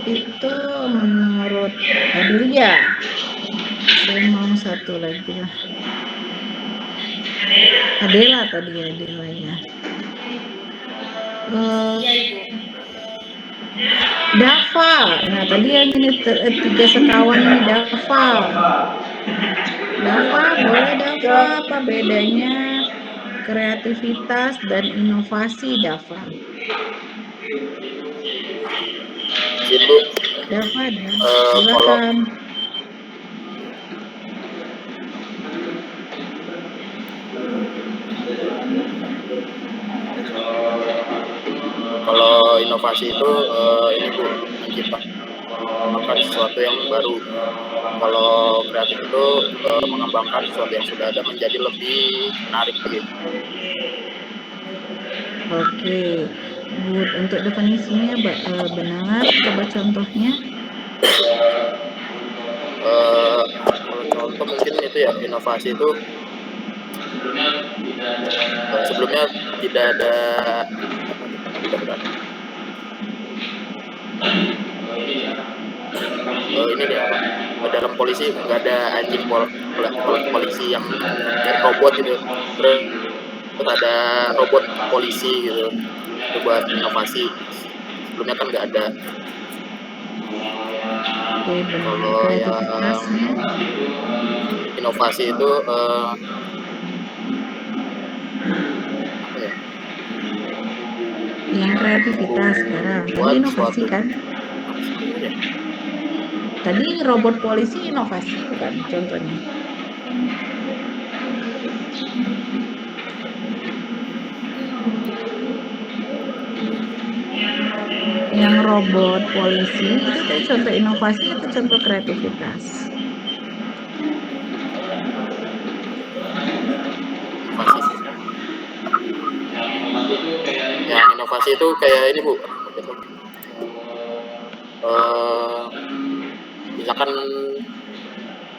Itu menurut Adelia. Saya mau satu lagi lah. Adela tadi ya, Adela ya. Dava. Nah, tadi yang ini tiga sekawan ini Dava. Dava, boleh Dava, apa bedanya kreativitas dan inovasi, Dava? Ibu. Dava, silakan. Kalau inovasi itu ini Bu, menciptakan sesuatu yang baru. Kalau kreatif itu mengembangkan sesuatu yang sudah ada menjadi lebih menarik gitu. Oke, good. Untuk definisinya benar, coba contohnya. Kalau contoh mungkin itu ya, inovasi itu sebelumnya tidak ada ini deh apa, dalam polisi nggak ada anjing polisi yang robot gitu, terus ada robot polisi gitu, itu buat inovasi. Sebelumnya kan nggak ada. Oke, benar. Kalau Kreativitasnya inovasi itu apa ya? yang kreativitas sekarang. Tadi Buat inovasi suatu kan? Tadi robot polisi inovasi bukan contohnya? Yang robot polisi itu tadi contoh inovasi atau contoh kreativitas? Yang inovasi itu kayak ini Bu, misalkan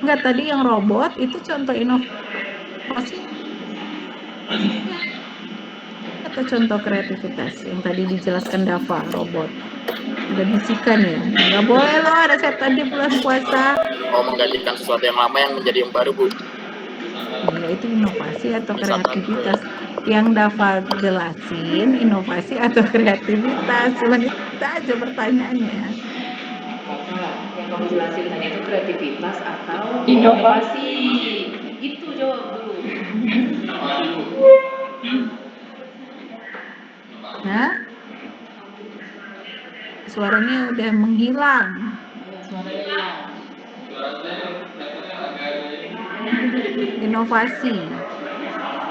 Enggak, tadi yang robot itu contoh inovasi atau contoh kreativitas yang tadi dijelaskan Dava, robot. Ada bisikan ya, nggak boleh loh ada setan di bulan puasa. menggantikan sesuatu yang lama yang menjadi yang baru Bu. Ya, itu inovasi atau Misalkan kreativitas? Yang Dava jelasin inovasi atau kreativitas, cuman itu aja pertanyaannya. Yang kamu jelasin tadi itu kreativitas atau inovasi? Itu jawab dulu. Nah, suaranya udah menghilang. Inovasi.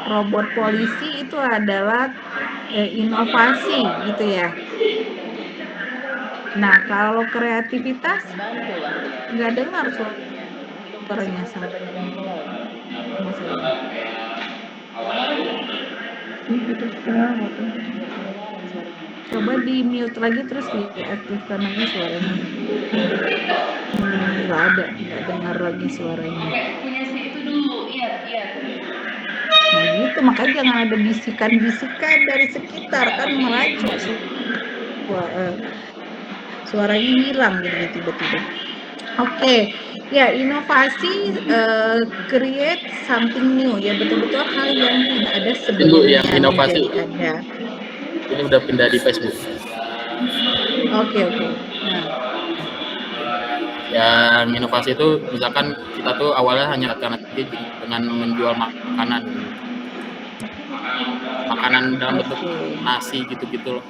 Robot polisi itu adalah inovasi gitu ya. Nah, kalau kreativitas nggak dengar suaranya sama saya. Coba di mute lagi terus diaktifkan lagi suaranya. Nggak dengar lagi suaranya. Punya si itu dulu, iya. Nah gitu, makanya jangan ada bisikan-bisikan dari sekitar, kan meracu suaranya hilang gitu tiba-tiba. Oke, ya inovasi create something new ya, betul-betul hal yang tidak ada sebelumnya. yang inovasi ada. Ini udah pindah di Facebook. Oke. Nah, yang inovasi itu misalkan kita tuh awalnya hanya alternatif dengan menjual makanan dalam bentuk nasi gitu loh.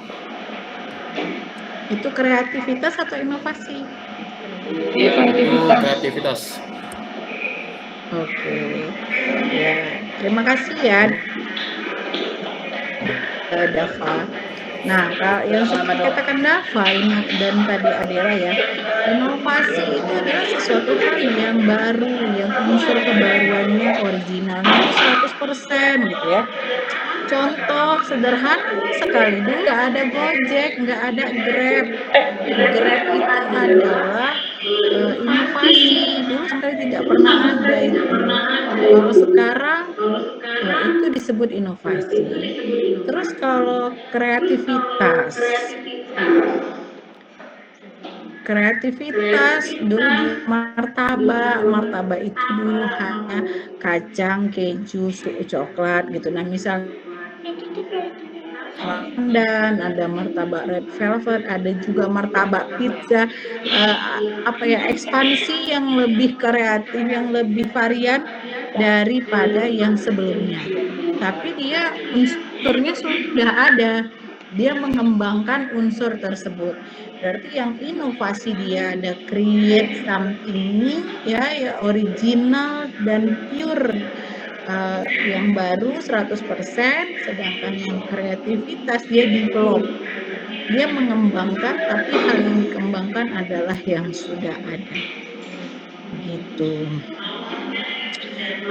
Itu kreativitas atau inovasi? Kreativitas. Oke. Ya, terima kasih ya Dava. Nah, yang seperti katakan Dava dan tadi Adela ya, inovasi itu adalah sesuatu hal yang baru, yang unsur kebaruannya originalnya itu 100% gitu ya. Contoh sederhana sekali, dulu nggak ada Gojek, nggak ada Grab. Grab itu adalah inovasi, dulu sekali tidak pernah ada itu. Kalau sekarang itu disebut inovasi. Terus kalau kreativitas, kreativitas dulu juga martabak itu dulu hanya kacang, keju, coklat gitu. Nah, misal pandan, ada martabak red velvet, ada juga martabak pizza, ekspansi yang lebih kreatif, yang lebih varian daripada yang sebelumnya. Tapi dia unsurnya sudah ada, dia mengembangkan unsur tersebut. Berarti yang inovasi dia ada create something new, ya original dan pure. Yang baru 100%, sedangkan yang kreativitas dia develop. Dia mengembangkan, tapi hal yang dikembangkan adalah yang sudah ada. Gitu.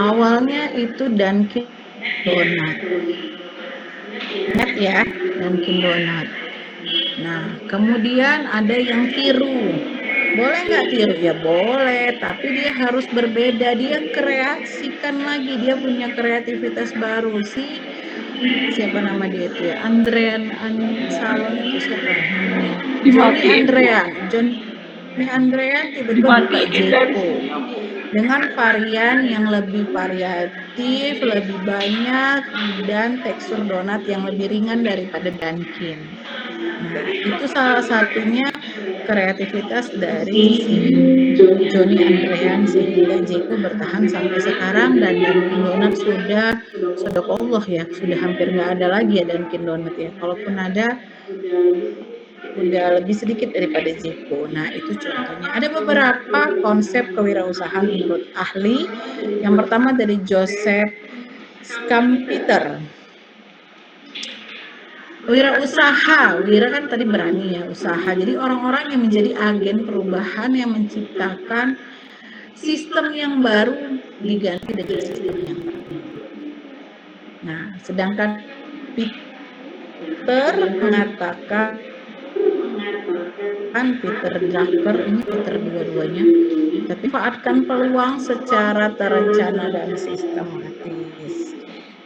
Awalnya itu Dunkin Donat. Ingat ya, Dunkin Donat. Nah, kemudian ada yang tiru. Boleh nggak tiru? Ya boleh, tapi dia harus berbeda. Dia kreasikan lagi, dia punya kreativitas baru sih. Siapa nama dia itu ya? Andrean Salon itu siapa namanya? Johnny Andrean tiba-tiba buka Jeko dengan varian yang lebih variatif, lebih banyak, dan tekstur donat yang lebih ringan daripada Dunkin. Nah, itu salah satunya kreativitas dari si Johnny Andrean sehingga Jeko bertahan sampai sekarang, dan Dunkin Donat sudah Allah ya, sudah hampir nggak ada lagi ya Dunkin Donat ya. Kalaupun ada, udah lebih sedikit daripada Jeko. Nah, itu contohnya. Ada beberapa konsep kewirausahaan menurut ahli. Yang pertama dari Joseph Schumpeter. Wira kan tadi berani ya, usaha. Jadi orang-orang yang menjadi agen perubahan yang menciptakan sistem yang baru diganti dengan sistem yang baru. Nah, sedangkan Peter mengatakan, Peter Drucker, ini Peter dua-duanya, tapi manfaatkan peluang secara terencana dan sistematis.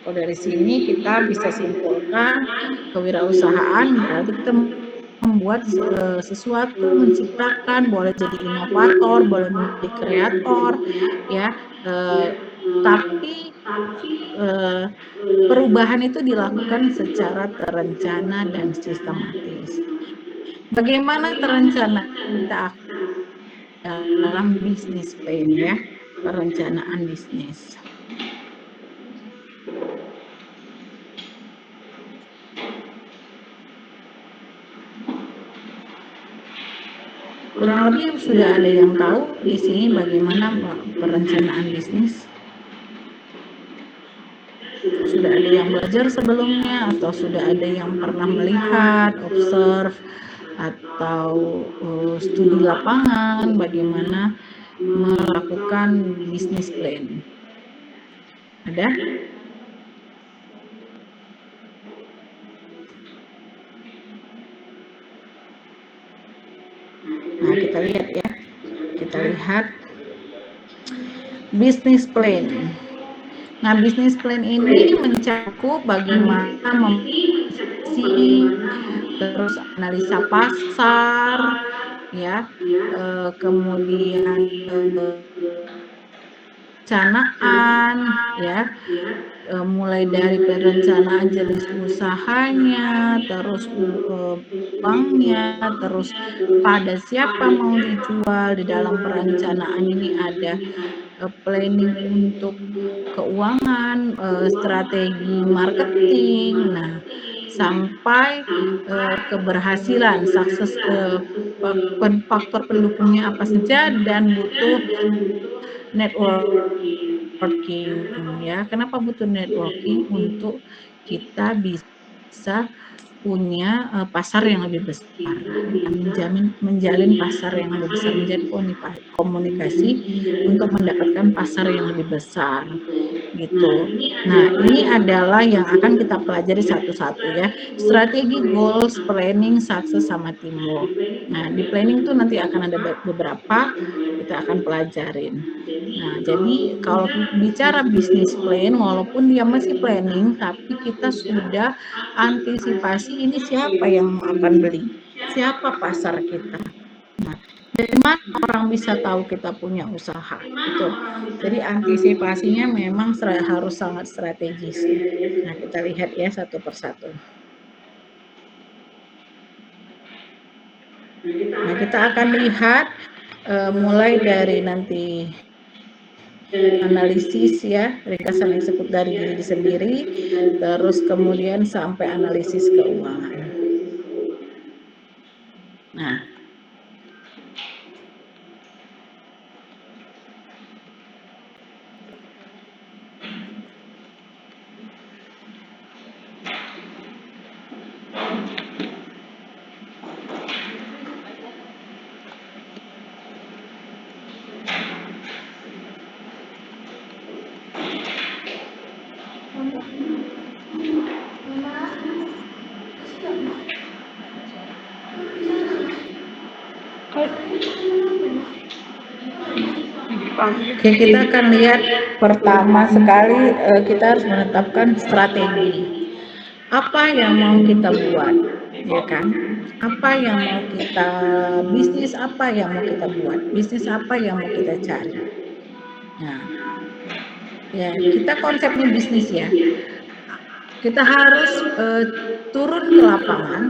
Kalau dari sini kita bisa simpulkan kewirausahaan berarti kita membuat sesuatu, menciptakan, boleh jadi inovator, boleh menjadi kreator, ya. Tapi perubahan itu dilakukan secara terencana dan sistematis. Bagaimana terencana kita dalam bisnis plan ya, perencanaan bisnis. Kurang lebih sudah ada yang tahu di sini bagaimana perencanaan bisnis. Sudah ada yang belajar sebelumnya, atau sudah ada yang pernah melihat, observe, atau studi lapangan bagaimana melakukan bisnis plan. Ada? Nah, kita lihat ya. Kita lihat bisnis plan. Nah, bisnis plan ini mencakup bagaimana memproduksi, terus analisa pasar, ya, kemudian perencanaan, ya, mulai dari perencanaan jenis usahanya, terus uangnya, terus pada siapa mau dijual. Di dalam perencanaan ini ada planning untuk keuangan, strategi marketing, nah sampai keberhasilan, sukses, faktor pendukungnya apa saja, dan butuh networking ya. Kenapa butuh networking? Untuk kita bisa punya pasar yang lebih besar, menjalin pasar yang lebih besar, menjadi komunikasi untuk mendapatkan pasar yang lebih besar gitu. Nah, ini adalah yang akan kita pelajari satu-satu ya. Strategi, goals, planning, success, sama teamwork. Nah, di planning itu nanti akan ada beberapa kita akan pelajarin. Nah, jadi kalau bicara bisnis plan, walaupun dia masih planning, tapi kita sudah antisipasi ini siapa yang akan beli, siapa pasar kita. Nah, dari mana orang bisa tahu kita punya usaha itu. Jadi antisipasinya memang harus sangat strategis. Nah, kita lihat ya satu persatu. Nah, kita akan lihat mulai dari nanti analisis ya, ringkasan eksekutif dari diri sendiri, terus kemudian sampai analisis keuangan. Nah, oke, kita akan lihat pertama sekali kita harus menetapkan strategi. Apa yang mau kita buat, ya kan? Apa yang mau kita bisnis apa yang mau kita buat? Bisnis apa yang mau kita cari? Nah, ya kita konsepnya bisnis ya. Kita harus turun ke lapangan.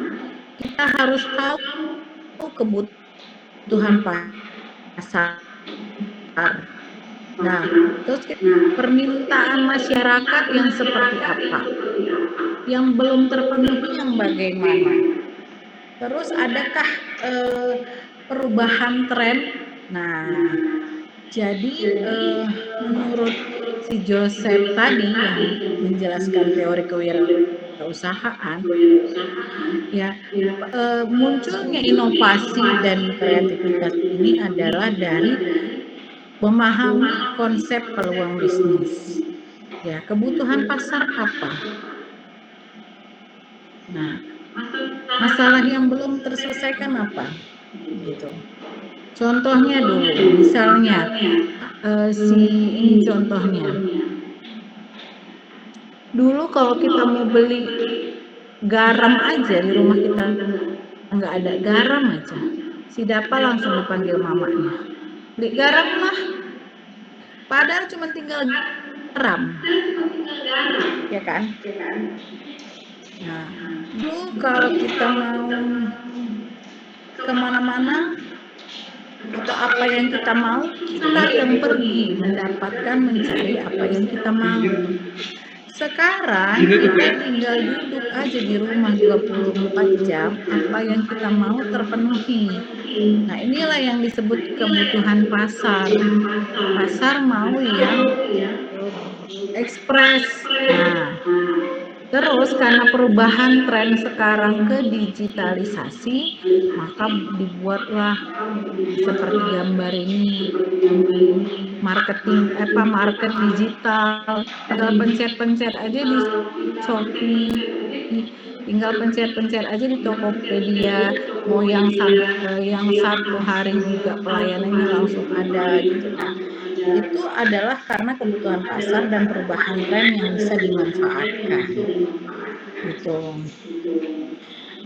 Kita harus tahu kebutuhan pasar. Nah, terus permintaan masyarakat yang seperti apa? Yang belum terpenuhi yang bagaimana? Terus adakah perubahan tren? Nah, jadi menurut si Joseph tadi yang menjelaskan teori kewirausahaan, ya munculnya inovasi dan kreativitas ini adalah dari memahami konsep peluang bisnis. Ya, kebutuhan pasar apa? Nah, masalah yang belum terselesaikan apa? Gitu. Contohnya dulu, misalnya ini contohnya. Dulu kalau kita mau beli garam aja di rumah kita nggak ada garam aja, si Dapa langsung dipanggil mamanya. Beli garam lah, padahal cuma tinggal garam, ya kan? Nah, dulu kalau kita mau kemana-mana atau apa yang kita mau, kita yang pergi mendapatkan mencari apa yang kita mau. Sekarang kita tinggal duduk aja di rumah 24 jam, apa yang kita mau terpenuhi. Nah, inilah yang disebut kebutuhan pasar. Pasar mau yang ekspres. Nah, terus karena perubahan tren sekarang ke digitalisasi, maka dibuatlah seperti gambar ini market digital. Tinggal pencet-pencet aja di Shopee, tinggal pencet-pencet aja di Tokopedia, mau yang satu hari juga pelayanannya langsung ada gitu. Nah, itu adalah karena kebutuhan pasar dan perubahan tren yang bisa dimanfaatkan gitu.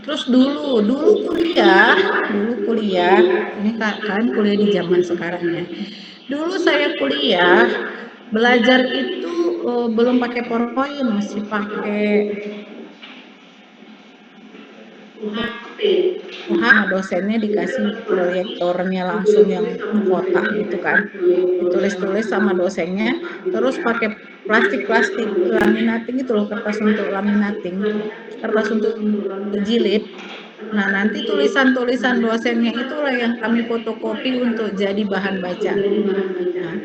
Terus dulu kuliah, ini kalian kuliah di zaman sekarang ya. Dulu saya kuliah, belajar itu belum pakai PowerPoint, masih pakai sama dosennya dikasih proyektornya langsung yang kotak gitu kan, ditulis-tulis sama dosennya, terus pakai plastik laminating itu loh, kertas untuk laminating, kertas untuk jilid. Nah, nanti tulisan-tulisan dosennya itulah yang kami fotokopi untuk jadi bahan baca. Nah,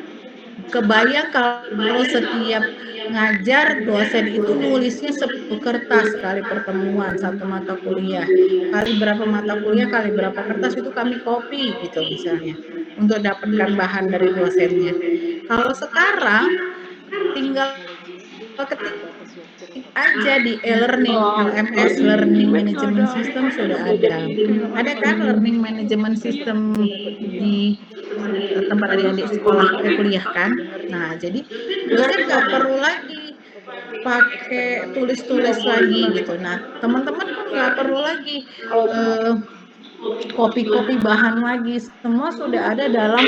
kebayang kalau setiap ngajar dosen itu nulisnya 10 kertas sekali pertemuan, satu mata kuliah. Kali berapa mata kuliah, kali berapa kertas itu kami copy gitu misalnya, untuk dapatkan bahan dari dosennya. Kalau sekarang tinggal ketik aja di e-learning, LMS, Learning Management System sudah ada. Ada kan Learning Management System di tempat adik-adik sekolah kuliah kan. Nah, jadi dosen nggak perlu lagi pakai tulis-tulis lagi gitu. Nah, teman-teman pun nggak perlu lagi kopi-kopi bahan lagi, semua sudah ada dalam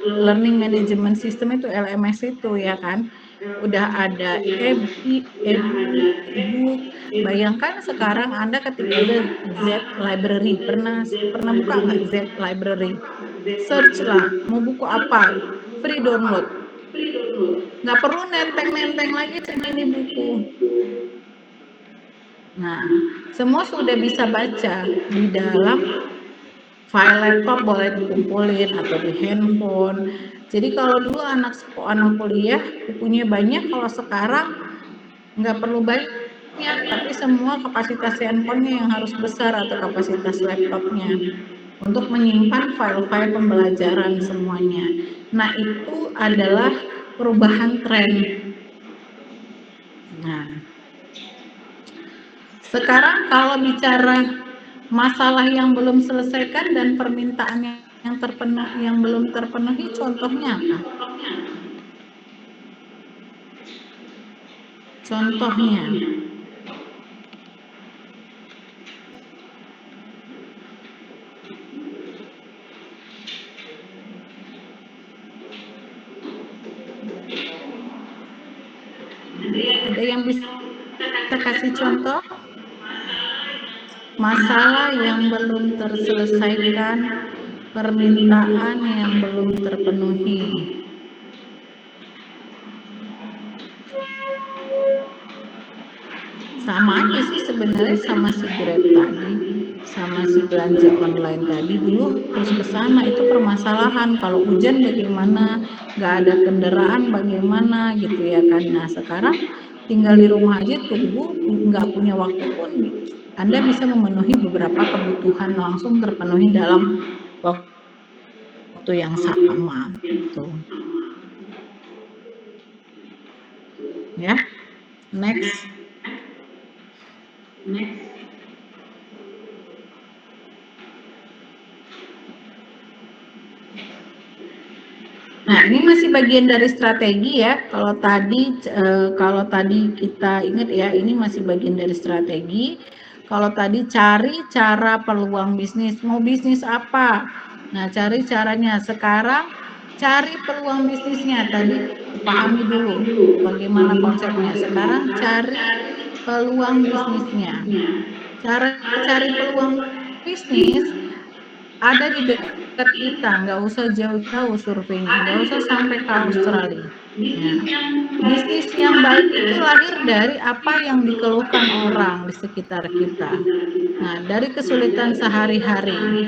learning management system itu, LMS itu ya kan. Udah ada e-book. Bayangkan sekarang Anda ketik aja Z Library. Pernah buka nggak Z Library? Search lah, mau buku apa? Free download. Nggak perlu nenteng-nenteng lagi segini buku. Nah, semua sudah bisa baca di dalam file laptop, boleh dikumpulin atau di handphone. Jadi kalau dulu anak kuliah bukunya banyak, kalau sekarang nggak perlu banyak, tapi semua kapasitas handphonenya yang harus besar atau kapasitas laptopnya untuk menyimpan file-file pembelajaran semuanya. Nah, itu adalah perubahan tren. Nah, sekarang kalau bicara masalah yang belum selesaikan dan permintaan yang belum terpenuhi, contohnya apa? Contohnya, ada yang bisa kasih contoh? Masalah yang belum terselesaikan, permintaan yang belum terpenuhi. Sama aja sih sebenarnya sama si Grab tadi, sama si belanja online tadi. Dulu harus ke sana, itu permasalahan. Kalau hujan bagaimana, nggak ada kendaraan bagaimana gitu ya kan. Nah sekarang tinggal di rumah aja, tunggu, nggak punya waktu pun Anda bisa memenuhi beberapa kebutuhan langsung terpenuhi dalam waktu yang sama gitu. Ya, next. Nah, ini masih bagian dari strategi ya. Kalau tadi kita ingat ya, ini masih bagian dari strategi. Kalau tadi cari cara peluang bisnis, mau bisnis apa? Nah, cari caranya. Sekarang cari peluang bisnisnya. Tadi pahami dulu bagaimana konsepnya. Sekarang cari peluang bisnisnya. Cara cari peluang bisnis ada di dekat kita, nggak usah jauh-jauh surveinya, nggak usah sampai ke Australia. Ya. Bisnis yang baik itu lahir dari apa yang dikeluhkan orang di sekitar kita. Nah, dari kesulitan sehari-hari.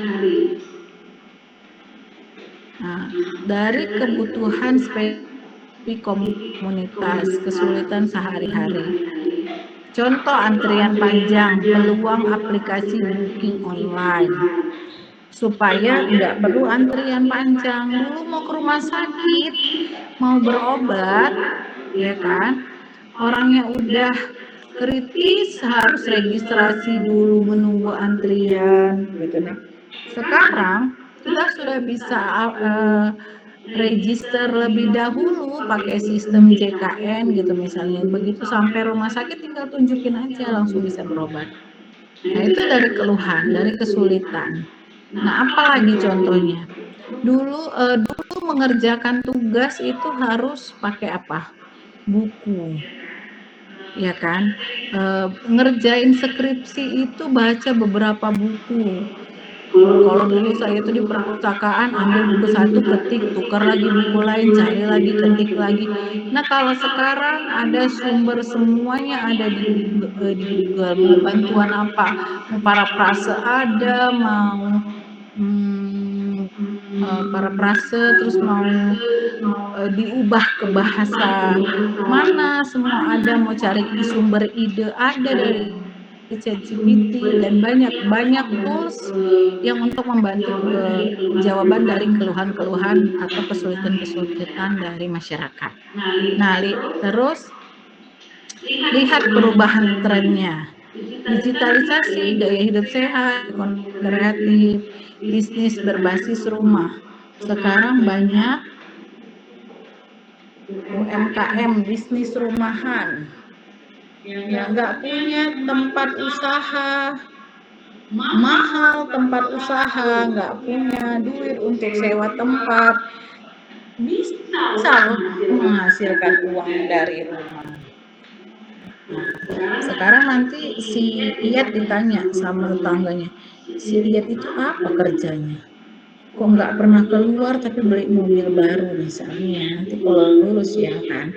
Nah, dari kebutuhan spesifik komunitas, kesulitan sehari-hari. Contoh antrian panjang, peluang aplikasi booking online. Supaya nggak perlu antrian panjang. Dulu mau ke rumah sakit, mau berobat, ya kan? Orangnya udah kritis, harus registrasi dulu, menunggu antrian, gitu nih. Sekarang kita sudah bisa register lebih dahulu pakai sistem JKN gitu misalnya. Begitu sampai rumah sakit tinggal tunjukin aja, langsung bisa berobat. Nah, itu dari keluhan, dari kesulitan. Nah, apalagi contohnya? Dulu mengerjakan tugas itu harus pakai apa? Buku. Ya kan? Ngerjain skripsi itu baca beberapa buku. Kalau dulu saya itu di perpustakaan, ambil buku satu, ketik, tukar lagi buku lain, cari lagi, ketik lagi. Nah, kalau sekarang ada sumber, semuanya ada di Google. Mau bantuan apa? Mau parafrase ada, mau parafrase, terus mau diubah ke bahasa mana, semua ada. Mau cari sumber ide ada dari ChatGPT, dan banyak tools yang untuk membantu jawaban dari keluhan-keluhan atau kesulitan-kesulitan dari masyarakat. Nah, terus lihat perubahan trennya. Digitalisasi, gaya hidup sehat, ekonomi kreatif, bisnis berbasis rumah. Sekarang banyak UMKM, bisnis rumahan, yang nggak punya tempat usaha, mahal tempat usaha, nggak punya duit untuk sewa tempat, bisa loh menghasilkan uang dari rumah. Nah, sekarang nanti si Iyat ditanya sama tetangganya, si Iyat itu apa kerjanya? Kok nggak pernah keluar tapi beli mobil baru misalnya, nanti kalau lulus ya kan.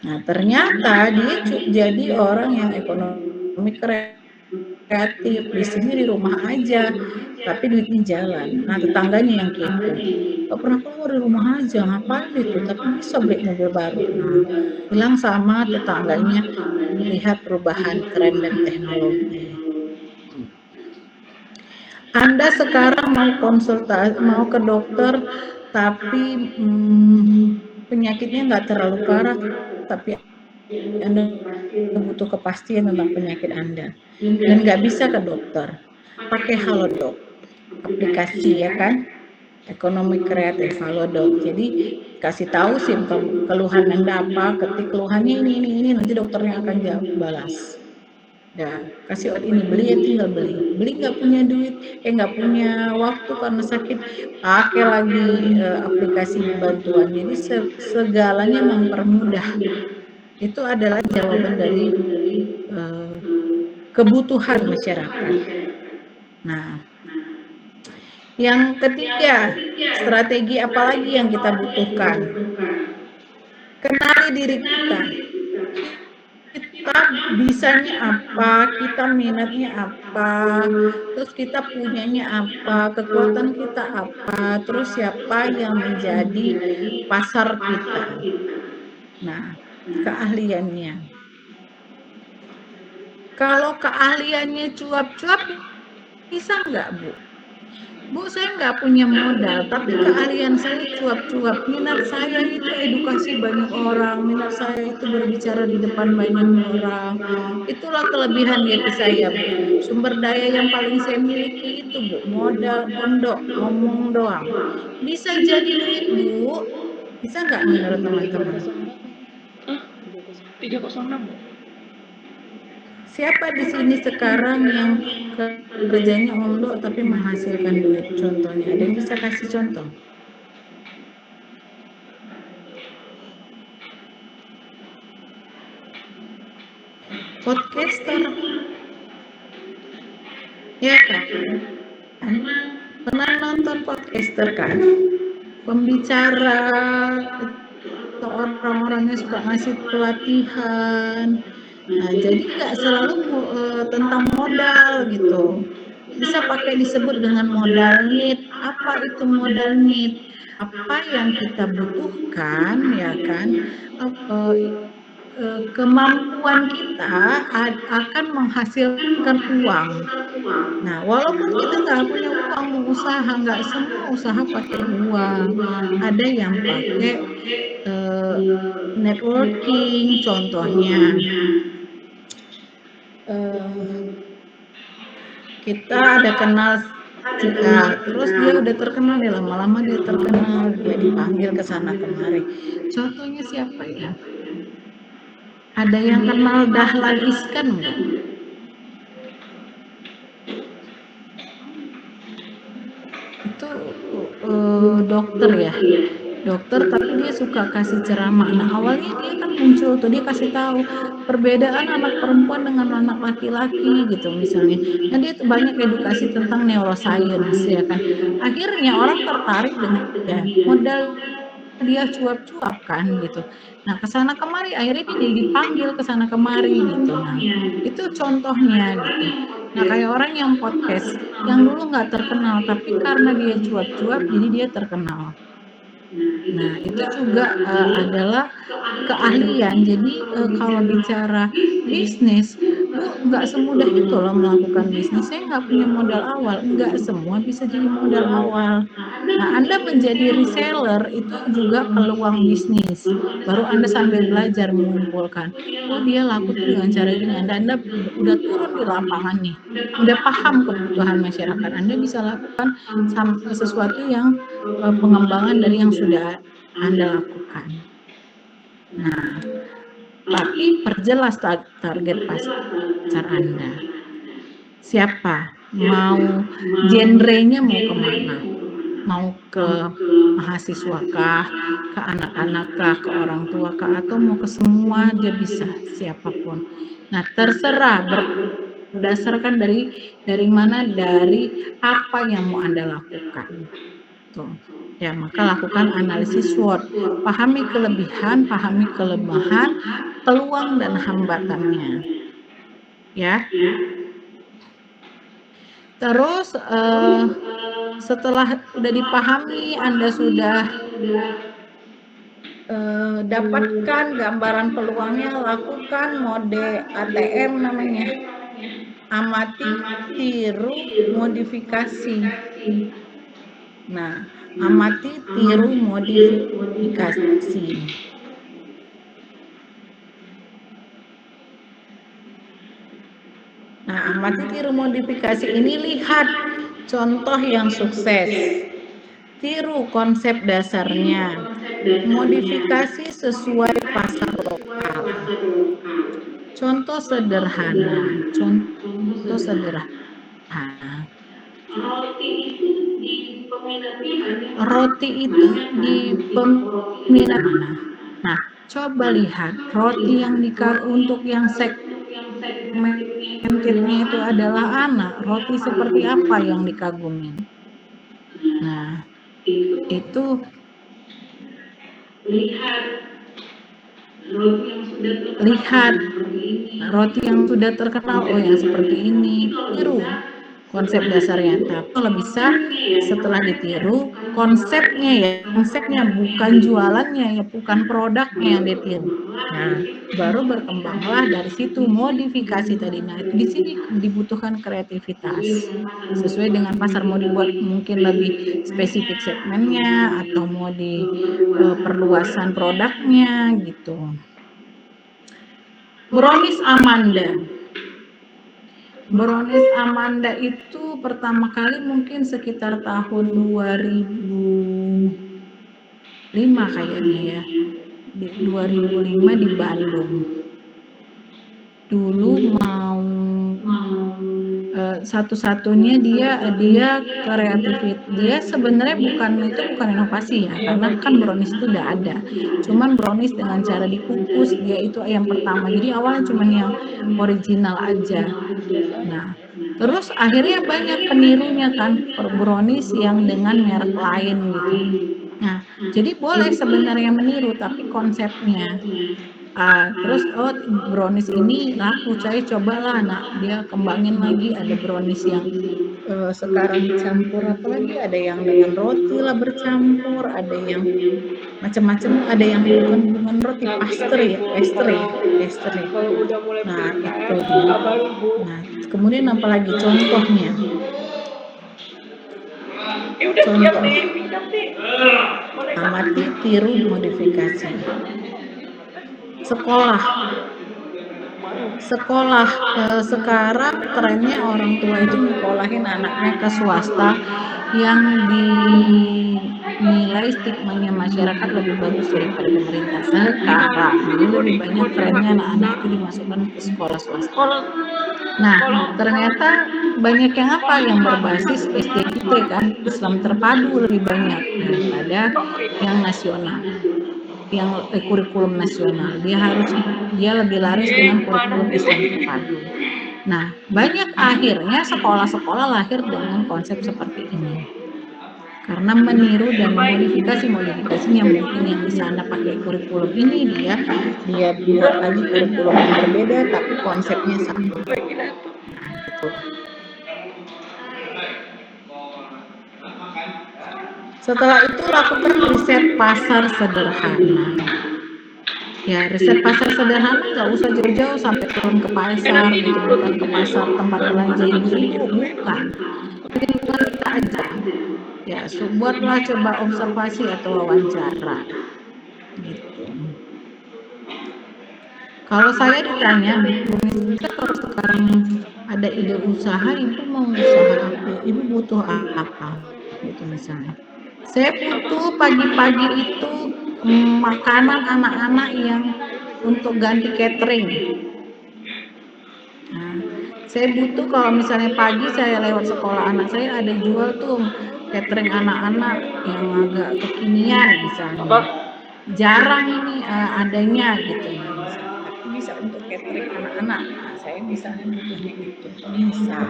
Nah, ternyata dia jadi orang yang ekonomi kreatif, bisnisnya di rumah aja, tapi duitnya jalan. Nah, tetangganya yang kepo, nggak pernah keluar di rumah aja, ngapain itu, tapi bisa beli mobil baru. Nah, bilang sama tetangganya, lihat perubahan tren dan teknologi. Anda sekarang mau konsultasi, mau ke dokter, tapi penyakitnya nggak terlalu parah, tapi Anda butuh kepastian tentang penyakit Anda dan nggak bisa ke dokter. Pakai Halodoc, aplikasi ya kan, ekonomi kreatif Halodoc. Jadi kasih tahu simptom keluhan Anda apa, ketik keluhannya ini, nanti dokternya akan jawab balas. Ya, kasih obat ini, beli ya tinggal beli. Beli nggak punya duit, nggak punya waktu karena sakit, pakai lagi aplikasi bantuan. Jadi segalanya mempermudah. Itu adalah jawaban dari kebutuhan masyarakat. Nah, yang ketiga, strategi apa lagi yang kita butuhkan? Kenali diri kita. Kita bisanya apa, kita minatnya apa, terus kita punyanya apa, kekuatan kita apa, terus siapa yang menjadi pasar kita. Nah, keahliannya. Kalau keahliannya cuap-cuap, bisa nggak, Bu? Bu, saya nggak punya modal, tapi keahlian saya cuap-cuap. Minat saya itu edukasi banyak orang, minat saya itu berbicara di depan banyak orang. Itulah kelebihan diri saya, Bu. Sumber daya yang paling saya miliki itu, Bu, modal pondok, ngomong doang. Bisa jadi duit, Bu. Bisa nggak menurut teman-teman? 306. Siapa di sini sekarang yang kerjanya ondok tapi menghasilkan duit? Contohnya, ada yang bisa kasih contoh? Podcaster, ya kan? Pernah nonton podcaster kan? Pembicara atau orang-orangnya suka ngasih pelatihan. Nah, jadi nggak selalu tentang modal gitu. Bisa pakai disebut dengan modal need. Apa itu modal need? Apa yang kita butuhkan, ya kan? Kemampuan kita akan menghasilkan uang. Nah, walaupun kita nggak punya uang mau usaha, nggak semua usaha pakai uang. Ada yang pakai networking, contohnya. Kita ada kenal si A, terus dia udah terkenal, dia lama-lama dia terkenal, dia dipanggil ke sana kemari. Contohnya siapa ya? Ada yang kenal Dahlan Iskan nggak? Itu dokter ya, dokter tapi dia suka kasih ceramah. Nah, awalnya dia kan muncul tuh, dia kasih tahu perbedaan anak perempuan dengan anak laki-laki gitu misalnya. Nah, dia banyak edukasi tentang neuroscience ya kan. Akhirnya orang tertarik dengan dia, modal dia cuap-cuap kan gitu. Nah, kesana kemari akhirnya dia jadi dipanggil kesana kemari gitu. Nah, itu contohnya gitu. Nah, kayak orang yang podcast, yang dulu nggak terkenal, tapi karena dia cuap-cuap, jadi dia terkenal. Nah, itu juga adalah keahlian. Jadi kalau bicara bisnis, Bu, nggak semudah itu loh melakukan bisnis. Saya nggak punya modal awal, nggak semua bisa jadi modal awal. Nah, Anda menjadi reseller itu juga peluang bisnis. Baru Anda sambil belajar mengumpulkan. Oh, dia laku tuh dengan cara gini. Anda udah turun di lapangan nih. Udah paham kebutuhan masyarakat. Anda bisa lakukan sesuatu yang pengembangan dari yang sudah Anda lakukan. Nah, tapi perjelas target pasar Anda. Siapa? mau genrenya mau kemana? Mau ke mahasiswa kah, ke anak-anak kah, ke orang tua kah, atau mau ke semua dia bisa, siapapun. Nah, terserah berdasarkan dari mana, dari apa yang mau Anda lakukan. Tuh. Ya, maka lakukan analisis SWOT. Pahami kelebihan, pahami kelemahan, peluang dan hambatannya. Ya. Terus setelah udah dipahami, Anda sudah dapatkan gambaran peluangnya, lakukan mode ATM namanya. Amati, tiru, modifikasi. Nah, amati, tiru, modifikasi. Nah, amati, tiru, modifikasi ini, lihat contoh yang sukses. Tiru konsep dasarnya. Modifikasi sesuai pasar lokal. Contoh sederhana. Roti itu di peminat mana? Nah, coba lihat roti yang untuk yang segmentednya itu adalah anak, roti seperti apa yang dikagumin. Nah, itu lihat roti yang sudah terkenal, oh yang seperti ini, tiru konsep dasarnya. Tapi kalau bisa setelah ditiru konsepnya bukan jualannya ya, bukan produknya yang ditiru. Nah, baru berkembanglah dari situ modifikasi tadi. Nah, itu di sini dibutuhkan kreativitas. Sesuai dengan pasar, mau dibuat mungkin lebih spesifik segmennya atau mau di perluasan produknya gitu. Brownies Amanda itu pertama kali mungkin sekitar tahun 2005 kayaknya ya. Di 2005 di Bandung. Dulu mau satu-satunya dia kreatif. Dia sebenarnya bukan inovasi ya, karena kan brownies itu udah ada. Cuman brownies dengan cara dikukus, dia itu yang pertama. Jadi awalnya cuman yang original aja. Nah, terus akhirnya banyak penirunya kan, brownies yang dengan merek lain gitu. Nah, jadi boleh sebenarnya meniru tapi konsepnya. Terus brownies ini laku, saya cobalah. Nah, dia kembangin lagi, ada brownies yang sekarang dicampur apalagi, ada yang dengan roti lah bercampur, ada yang macam-macam, ada yang bukan roti, pastry. Kalau udah mulai Nah, PKR, itu dia. baru Bu. Nah, kemudian apalagi contohnya? Contoh, amati, tiru, modifikasi. Sekolah sekarang trennya orang tua itu nyekolahin anaknya ke swasta yang dinilai stigmanya masyarakat lebih bagus daripada pemerintah. Sekarang jadi lebih banyak trennya anak-anak itu dimasukkan ke sekolah swasta. Nah, ternyata banyak yang berbasis SDIT kan, Islam terpadu lebih banyak daripada yang nasional, yang kurikulum nasional. Dia lebih laris dengan kurikulum Islam terpadu. Nah, banyak akhirnya sekolah-sekolah lahir dengan konsep seperti ini. Karena meniru dan modifikasinya mungkin yang di sana pakai kurikulum ini, dia buat lagi kurikulum yang berbeda tapi konsepnya sama. Nah, gitu. Setelah itu lakukan riset pasar sederhana. Ya, riset pasar sederhana nggak usah jauh-jauh sampai turun ke pasar gitu, bukan ke pasar tempat belanja ibu-ibu, bukan. Lingkungan kita aja. Ya, buatlah coba observasi atau wawancara. Gitu. Kalau saya ditanya, kalau sekarang ada ide usaha, ibu mau usaha apa? Ibu butuh apa? Gitu misalnya. Saya butuh pagi-pagi itu makanan anak-anak yang untuk ganti catering. Nah, Saya butuh kalau misalnya pagi saya lewat sekolah anak saya ada jual tuh catering anak-anak yang agak kekinian misalnya. Jarang ini adanya gitu ya misalnya. Tapi bisa untuk catering anak-anak. Nah, saya misalnya butuhnya itu. Misal.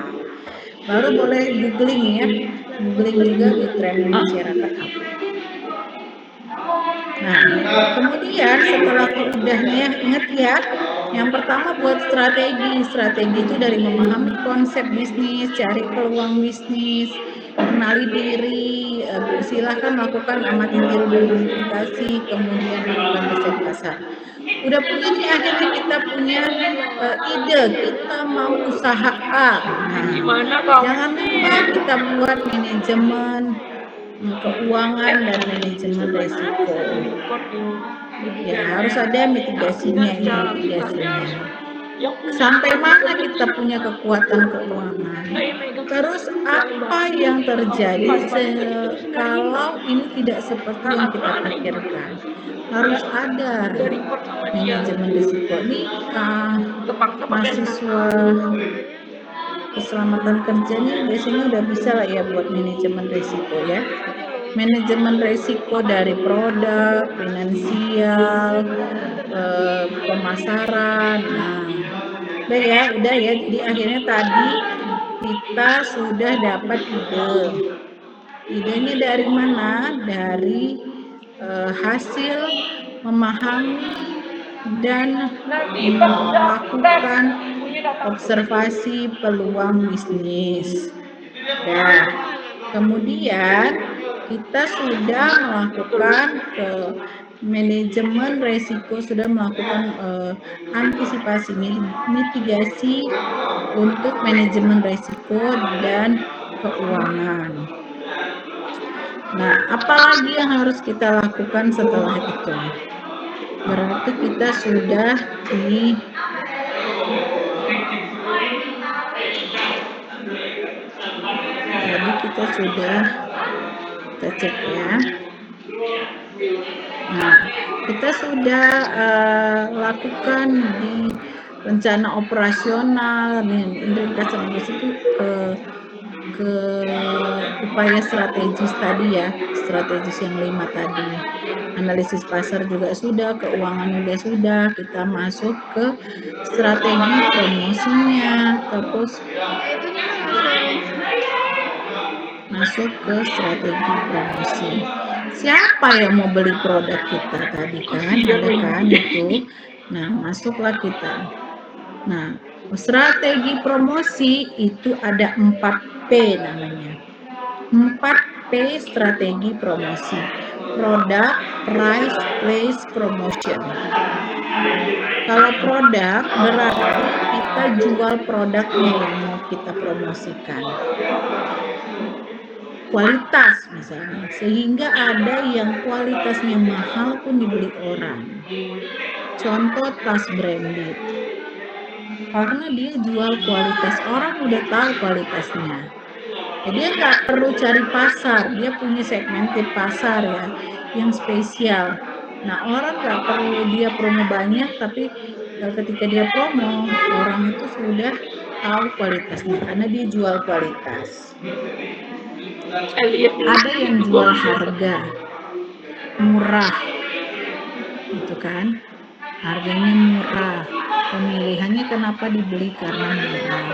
Baru boleh googling ya. Googling juga di trending masyarakat apa. Nah, kemudian setelah keudahnya ya, ingat ya, yang pertama buat strategi. Strategi itu dari memahami konsep bisnis, cari peluang bisnis, kenali diri, silahkan lakukan amati tiru dan verifikasi, kemudian lakukan riset pasar. Udah punya nih, akhirnya kita punya ide, kita mau usaha A. Nah, jangan lupa kita buat manajemen keuangan dan manajemen resiko. Ya, harus ada mitigasinya ini, mitigasinya. Sampai mana kita punya kekuatan keuangan? Terus apa yang terjadi kalau ini tidak seperti yang kita pikirkan? Harus ada manajemen risiko. Nih mahasiswa keselamatan kerja nih biasanya udah bisa lah ya buat manajemen risiko ya. Manajemen risiko dari produk, finansial, pemasaran. Nah, udah ya, Jadi akhirnya tadi kita sudah dapat ide. Idenya dari mana? Dari hasil memahami dan melakukan observasi peluang bisnis. Nah, kemudian kita sudah melakukan manajemen resiko, sudah melakukan antisipasi mitigasi untuk manajemen resiko dan keuangan. Nah, apalagi yang harus kita lakukan setelah itu? Berarti kita sudah Jadi kita sudah cek ya. Nah, kita sudah lakukan di rencana operasional dan ringkasan itu ke upaya strategis tadi ya, strategis yang 5 tadi. Analisis pasar juga sudah, keuangan juga sudah, kita masuk ke strategi promosinya, terus masuk ke strategi promosi. Siapa yang mau beli produk kita tadi kan, ada kan itu. Nah, masuklah kita. Nah, strategi promosi itu ada 4P namanya. 4P strategi promosi. Product, price, place, promotion. Kalau produk berarti kita jual produknya yang mau kita promosikan. Kualitas misalnya, sehingga ada yang kualitasnya mahal pun dibeli orang. Contoh tas branded, karena dia jual kualitas, orang udah tahu kualitasnya. Jadi dia nggak perlu cari pasar, dia punya segmented pasar ya, yang spesial. Nah, orang nggak perlu dia promo banyak, tapi ketika dia promo, orang itu sudah tahu kualitasnya karena dia jual kualitas. Ada yang jual harga murah, gitu kan? Harganya murah, pemilihannya kenapa dibeli karena murah.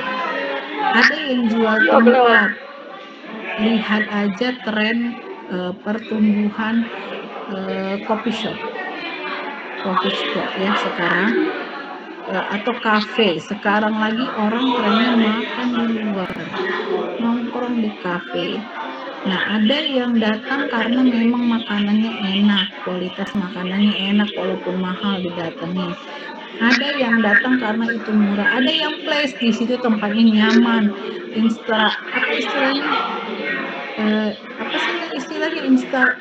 Ada yang jual tempat, lihat aja tren pertumbuhan coffee shop ya sekarang, atau kafe. Sekarang lagi orang trennya makan di luar, nongkrong di kafe. Nah, ada yang datang karena memang makanannya enak, kualitas makanannya enak walaupun mahal didatangi. Ada yang datang karena itu murah, ada yang place di situ tempatnya nyaman,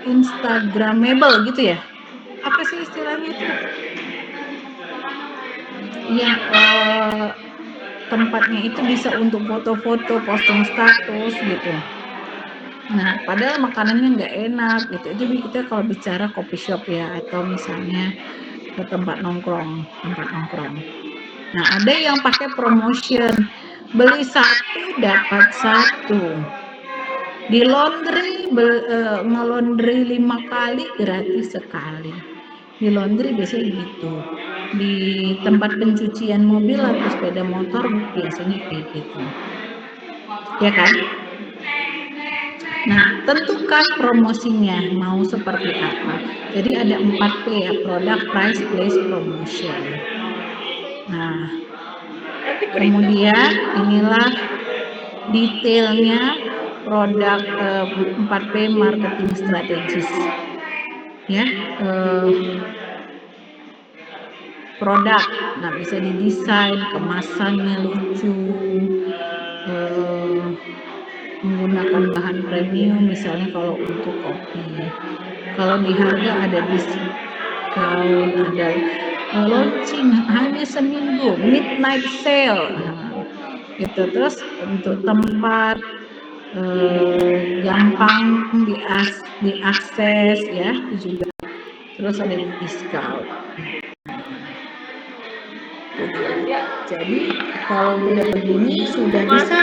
instagramable gitu ya. Apa sih istilahnya itu? Yang tempatnya itu bisa untuk foto-foto, posting status gitu. Nah, padahal makanannya nggak enak gitu. Jadi kita kalau bicara coffee shop ya, atau misalnya ke tempat nongkrong. Nah, ada yang pakai promotion. beli satu dapat satu. Di laundry nge-laundry 5 kali gratis sekali. Di laundry biasanya gitu. Di tempat pencucian mobil atau sepeda motor biasanya kayak gitu. Ya kan? Nah, tentukan promosinya mau seperti apa. Jadi ada 4P ya, product, price, place, promotion. Nah, kemudian inilah detailnya produk 4P marketing strategis. Ya, produk. Nah, bisa didesain, kemasannya lucu, menggunakan bahan premium, misalnya kalau untuk kopi. Kalau di harga ada diskon, ada launching hanya seminggu, midnight sale. Nah, gitu. Terus untuk tempat gampang diakses ya, itu juga. Terus ada diskon. Jadi kalau udah begini sudah bisa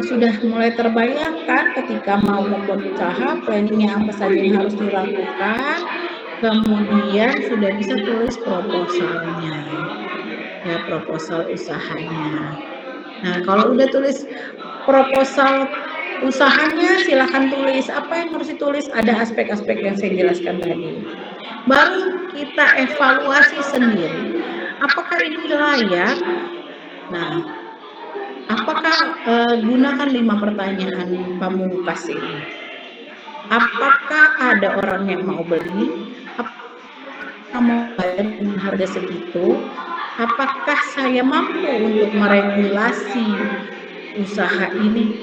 sudah mulai terbayangkan ketika mau membuat usaha, planningnya apa saja yang harus dilakukan, kemudian sudah bisa tulis proposalnya, ya proposal usahanya. Nah kalau udah tulis proposal usahanya, silahkan tulis apa yang harus ditulis, ada aspek-aspek yang saya jelaskan tadi. Baru kita evaluasi sendiri, apakah ini layak. Nah, apakah gunakan 5 pertanyaan pamungkas ini. Apakah ada orang yang mau beli? Apakah mau bayar dengan harga segitu? Apakah saya mampu untuk meregulasi usaha ini?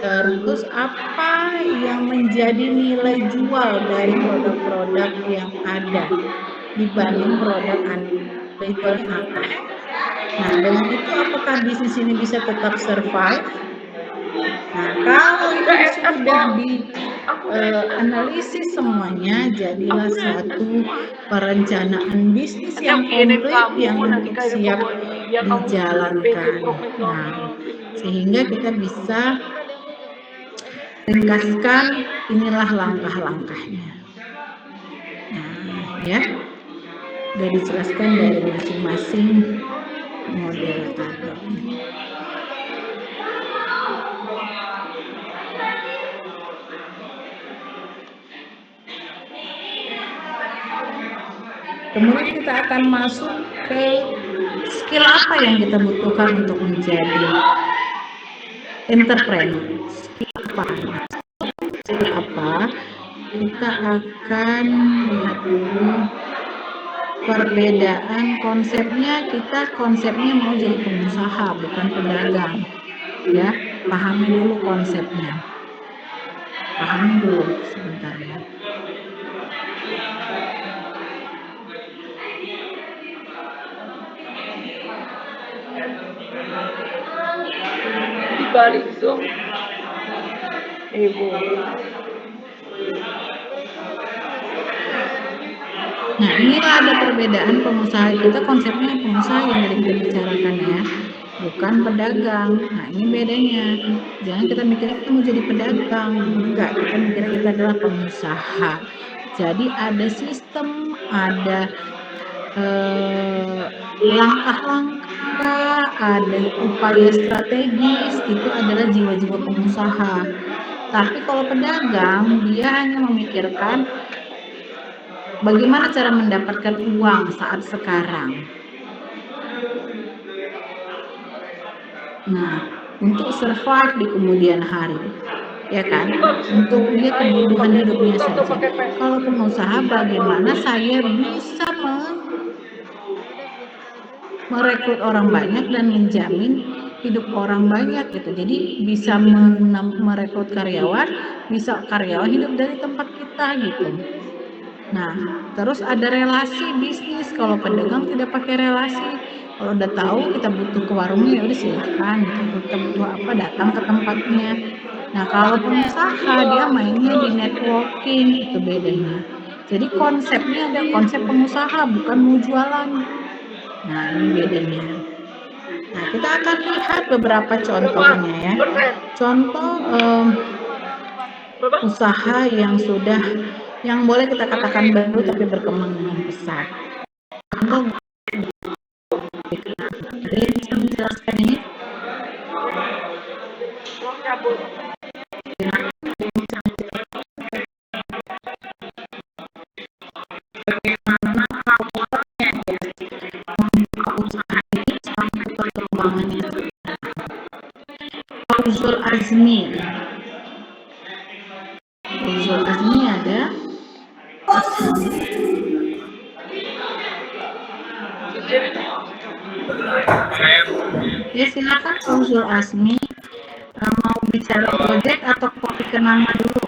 Terus apa yang menjadi nilai jual dari produk-produk yang ada dibanding produk itu apa? Nah, dengan itu apakah bisnis ini bisa tetap survive? Nah, kalau ini sudah dianalisis semuanya, jadilah satu perencanaan bisnis yang komplit yang untuk siap dijalankan. Nah, sehingga kita bisa ringkaskan inilah langkah-langkahnya. Nah, ya, sudah dijelaskan dari masing-masing moderator. Kemudian kita akan masuk ke skill apa yang kita butuhkan untuk menjadi entrepreneur. Skill apa? Kita akan lihat dulu perbedaan konsepnya. Kita konsepnya mau jadi pengusaha, bukan pedagang. Ya, pahami dulu konsepnya. Pahami dulu sebentar ya. Dibalik dong. Ibu. Nah, inilah ada perbedaan pengusaha. Kita konsepnya pengusaha yang tadi kita bicarakan ya, bukan pedagang. Nah, ini bedanya. Jangan kita mikirnya kita mau jadi pedagang. Enggak, kita mikirnya kita adalah pengusaha. Jadi ada sistem, ada langkah-langkah, ada upaya strategis, itu adalah jiwa-jiwa pengusaha. Tapi kalau pedagang, dia hanya memikirkan bagaimana cara mendapatkan uang saat sekarang. Nah, untuk survive di kemudian hari, ya kan? Untuk dia kebutuhan hidupnya saja. Kalau pengusaha, bagaimana saya bisa merekrut orang banyak dan menjamin hidup orang banyak gitu. Jadi bisa merekrut karyawan, bisa karyawan hidup dari tempat kita gitu. Nah, terus ada relasi bisnis. Kalau pedagang tidak pakai relasi. Kalau udah tahu kita butuh ke warungnya, ya udah silahkan. Kita butuh apa, datang ke tempatnya. Nah, kalau pengusaha dia mainnya di networking, itu bedanya. Jadi konsepnya ada konsep pengusaha, bukan mau jualan. Nah, ini bedanya. Nah, kita akan lihat beberapa contohnya ya. Contoh usaha yang boleh kita katakan baru tapi berkembang dengan pesat. Contoh, ada yang bisa menjelaskan ini? Usaha ini sampai perkembangannya. Fauzul Azmi. Fauzul Azmi ada. Ya silakan Fauzul Azmi. Mau bicara Gojek atau kopi kenangan dulu?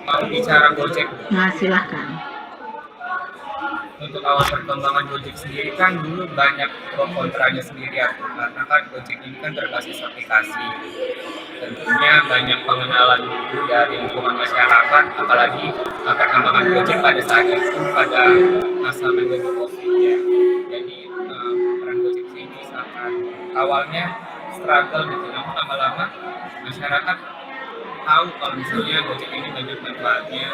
Mau bicara Gojek. Nah silakan. Untuk awal perkembangan Gojek sendiri kan dulu banyak pro kontranya sendiri ya, karena kan Gojek ini kan berbasis aplikasi. Tentunya banyak pengenalan dulu dari lingkungan masyarakat, apalagi perkembangan Gojek pada saat itu pada masa pandemi COVID ya. Jadi peran Gojek ini sangat awalnya struggle gitu, namun lama-lama masyarakat tahu kalau misalnya Gojek ini banyak manfaatnya,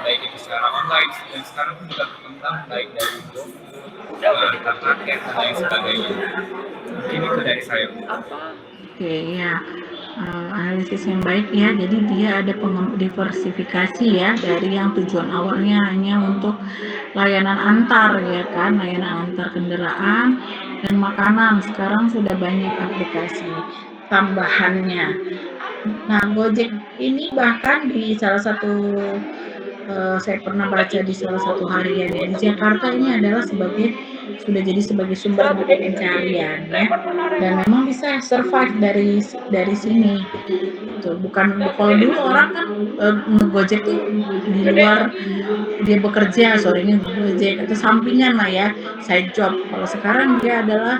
baik itu secara online dan sekarang pun juga berkembang baik dari GoFood, paket dan lain sebagainya. Mungkin itu dari saya. Oke ya, analisis yang baik ya. Jadi dia ada diversifikasi ya dari yang tujuan awalnya hanya untuk layanan antar ya kan, layanan antar kendaraan dan makanan. Sekarang sudah banyak aplikasi tambahannya. Nah, Gojek ini bahkan di salah satu saya pernah baca di salah satu harian di Jakarta ini adalah sudah jadi sebagai sumber mata pencarian ya, dan memang bisa survive dari sini. Gitu. Bukan kalau dulu orang kan ngegojek tuh di luar dia bekerja, sorenya Gojek atau sampingan lah ya, side job. Kalau sekarang dia adalah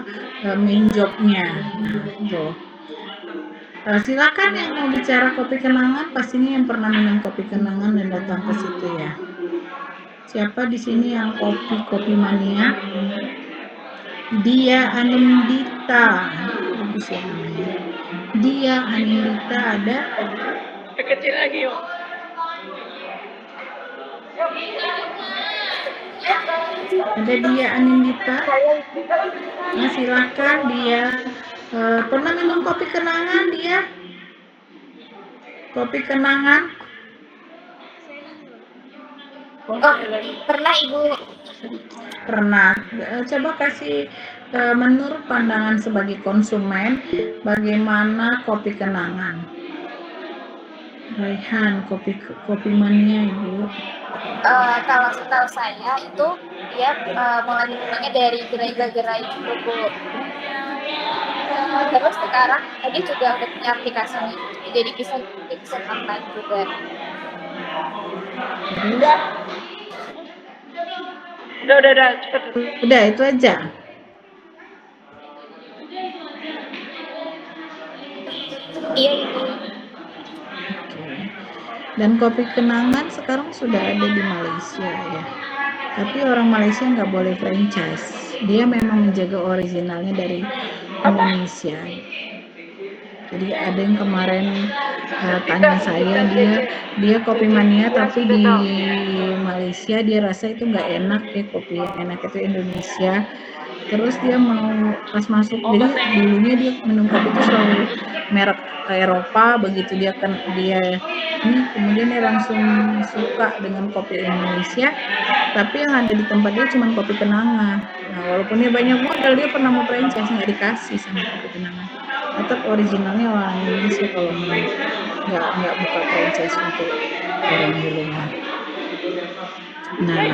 main jobnya. Nah, itu. Silakan yang mau bicara kopi kenangan, pastinya yang pernah minum kopi kenangan dan datang ke situ ya. Siapa di sini yang kopi mania? Dia Anindita, bagus ya namanya. Dia Anindita ada. Kecil lagi yuk. Ada dia Anindita. Nah, silakan dia. Pernah minum kopi kenangan dia? Kopi kenangan? Oh, pernah Ibu. Pernah. Coba kasih menurut pandangan sebagai konsumen, bagaimana kopi kenangan? Raihan, kopi mania Ibu. Kalau setahu saya itu dia mulai minumnya dari gerai-gerai itu Bu. Terus sekarang dia juga udah punya aplikasinya, jadi bisa online juga. Udah, cepet. Udah, itu aja. Iya Ibu. Oke. Dan kopi kenangan sekarang sudah ada di Malaysia ya. Tapi orang Malaysia nggak boleh franchise. Dia memang menjaga originalnya dari Indonesia. Jadi ada yang kemarin tanya saya, dia kopi mania tapi di Malaysia dia rasa itu nggak enak ya, kopi yang enak itu Indonesia. Terus dia mau pas masuk, jadi dulunya dia minum kopi itu selalu merek Eropa, begitu dia ini kemudian dia langsung suka dengan kopi Indonesia, tapi yang ada di tempat dia cuma kopi kenangan. Nah, walaupun dia banyak modal, dia pernah mau franchise nggak dikasih sama kopi kenangan. Tetap originalnya orang Indonesia kalau mau nggak buka franchise untuk orang di rumah. Nah,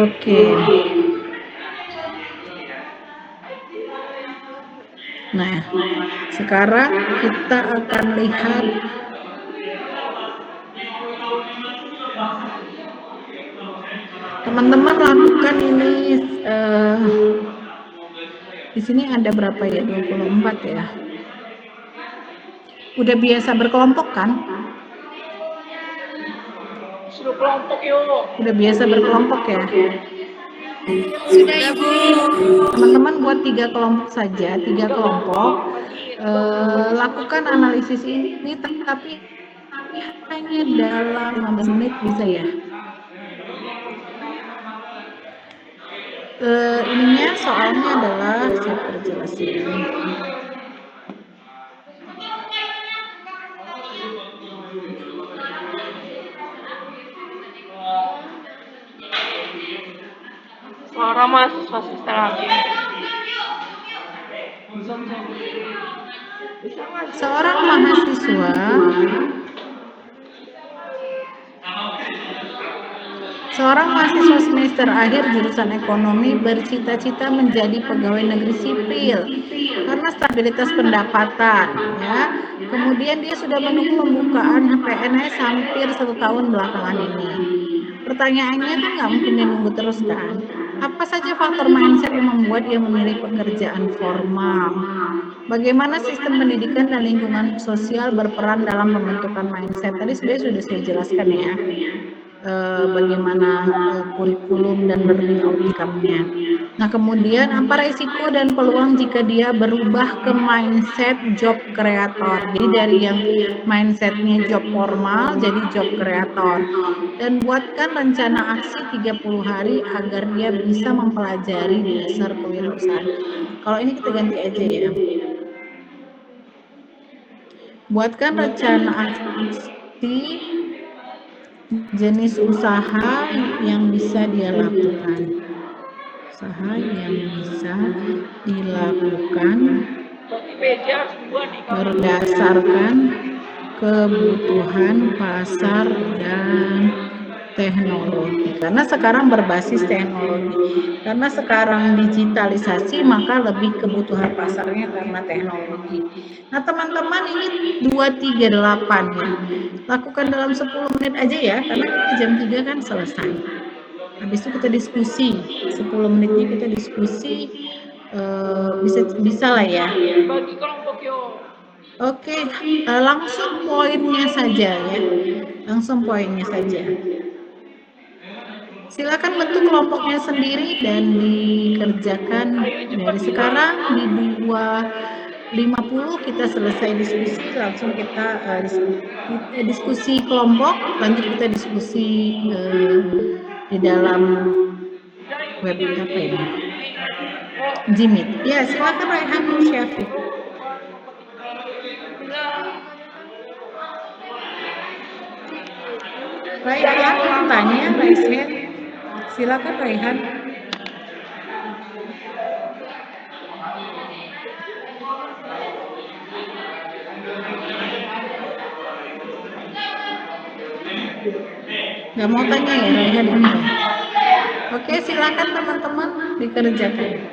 oke. Nah, sekarang kita akan lihat teman-teman lakukan ini di sini ada berapa ya? 24 ya. Udah biasa berkelompok kan? Suruh kelompok yuk. Udah biasa berkelompok ya? Sudah Ibu. Teman-teman buat 3 kelompok saja, 3 kelompok. Lakukan analisis ini tapi hanya dalam 15 menit bisa ya. Ininya soalnya adalah saya perjelasin. Suara mahasiswa sosial lagi. Seorang mahasiswa semester akhir jurusan ekonomi bercita-cita menjadi pegawai negeri sipil karena stabilitas pendapatan ya. Kemudian dia sudah menunggu pembukaan PNS hampir 1 tahun belakangan ini. Pertanyaannya kan nggak mungkin dia nunggu terus kan. Apa saja faktor mindset yang membuat dia memilih pekerjaan formal? Bagaimana sistem pendidikan dan lingkungan sosial berperan dalam pembentukan mindset? Tadi sebenarnya sudah saya jelaskan ya. Bagaimana kurikulum dan learning outcome-nya. Nah, kemudian apa risiko dan peluang jika dia berubah ke mindset job creator. Jadi dari yang mindsetnya job formal jadi job creator. Dan buatkan rencana aksi 30 hari agar dia bisa mempelajari dasar kewirausahaan. Kalau ini kita ganti aja ya. Buatkan rencana aksi jenis usaha yang bisa dia lakukan. Usaha yang bisa dilakukan berdasarkan kebutuhan pasar dan teknologi. Karena sekarang berbasis teknologi. Karena sekarang digitalisasi maka lebih kebutuhan pasarnya karena teknologi. Nah, teman-teman ini 238 ya. Lakukan dalam 10 menit aja ya, karena kita jam 3 kan selesai. Habis itu kita diskusi, 10 menitnya kita diskusi, bisa lah ya. Oke, langsung poinnya saja ya. Langsung poinnya saja. Silakan bentuk kelompoknya sendiri dan dikerjakan dari sekarang di 2.50 kita selesai diskusi, langsung kita diskusi kelompok, lanjut kita diskusi di dalam web apa ini? Jimit. Ya, silakan Raihan Syafiq. Raihan mau tanya, Raihan. Silakan Raihan. Nggak mau tanya ya Raihan ini. Oke, silakan teman-teman dikerjakan.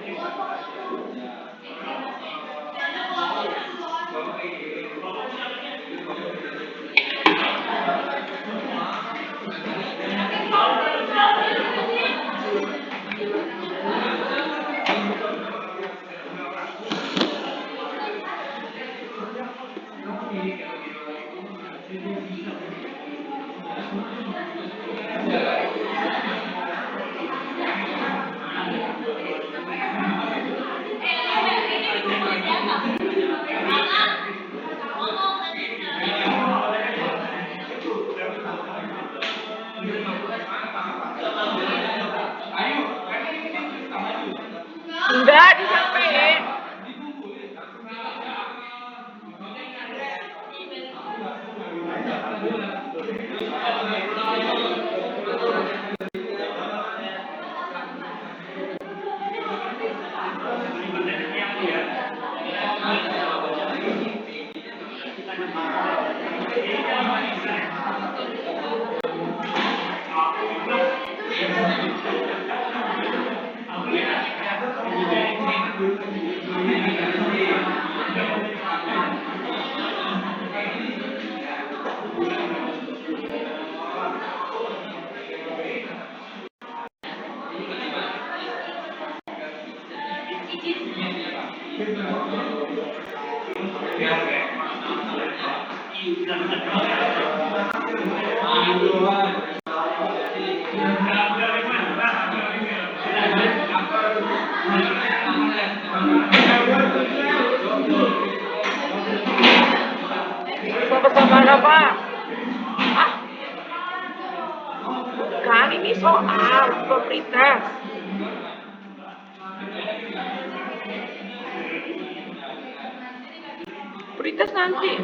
Enggak disampein. Sama-sama apa? Ah, bukan ini soal prioritas. Prioritas nanti.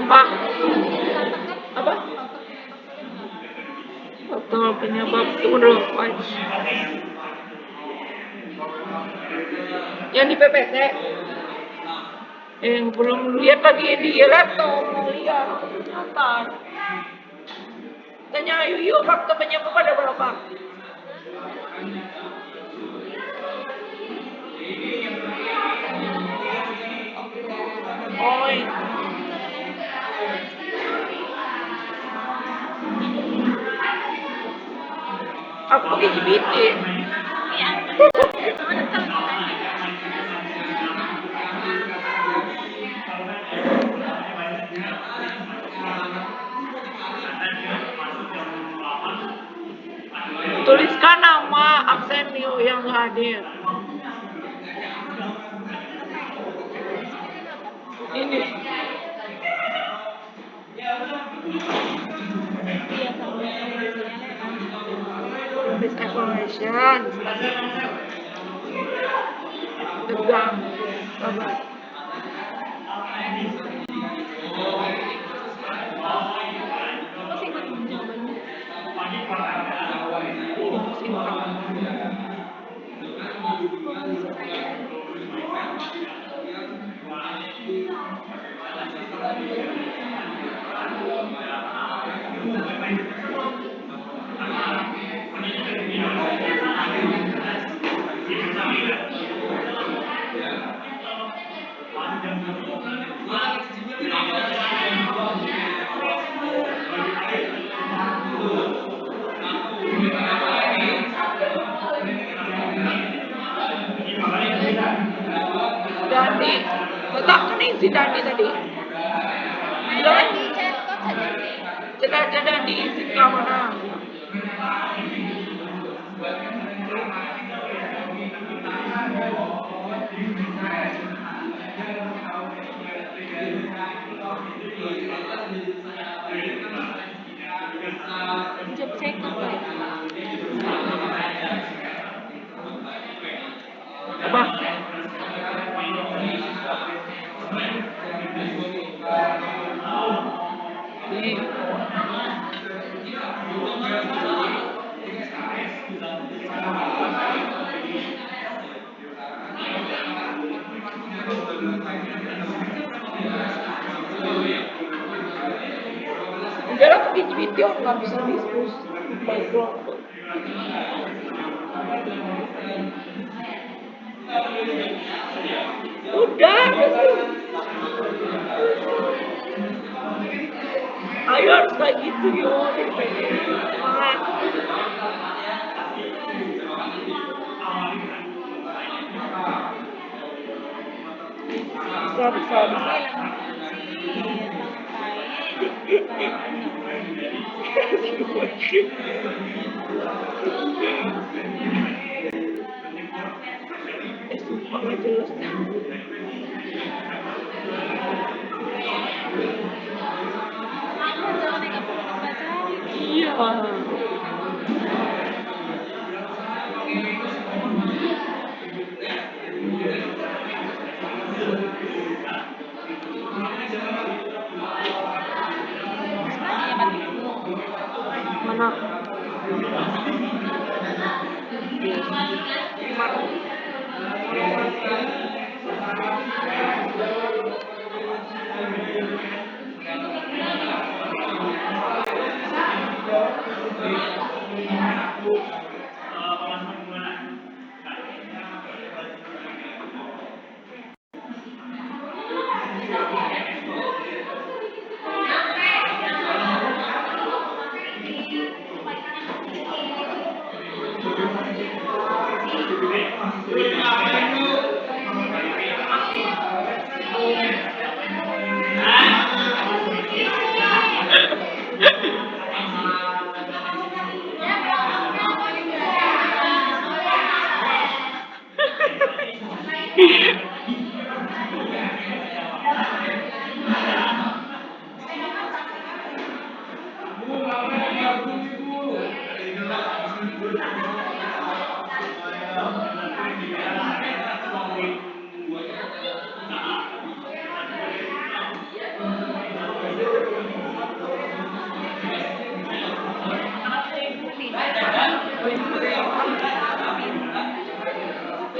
Apa? Apa? Faktor penyebab menurut yang di PPT yang belum lihat lagi di laptop mau lihat nonton tanya Ayu faktor penyebab ada berapa? Oi. Aku pakai GPT. Tuliskan nama Aksenio yang hadir. Ini. Service evaluation. Tegang. Sabar. Dandi, letakkan isi Dandi tadi. Bilang aja Dandi isi ke mana? Job check apa? Apa? Udah lah pakai video nggak bisa diskusi background. Udah. Ayo harus kayak gitu yo. Bisa. Sumpah gak jelas. Iya. Mana?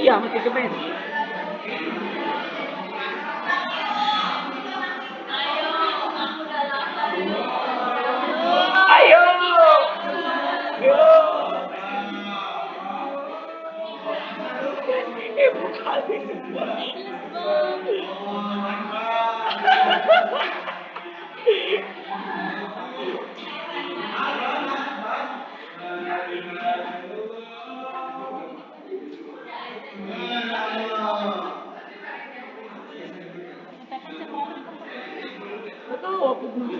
Iya, mati kemen. Ayo. Yo. Bukan semua. Betul, aku belum.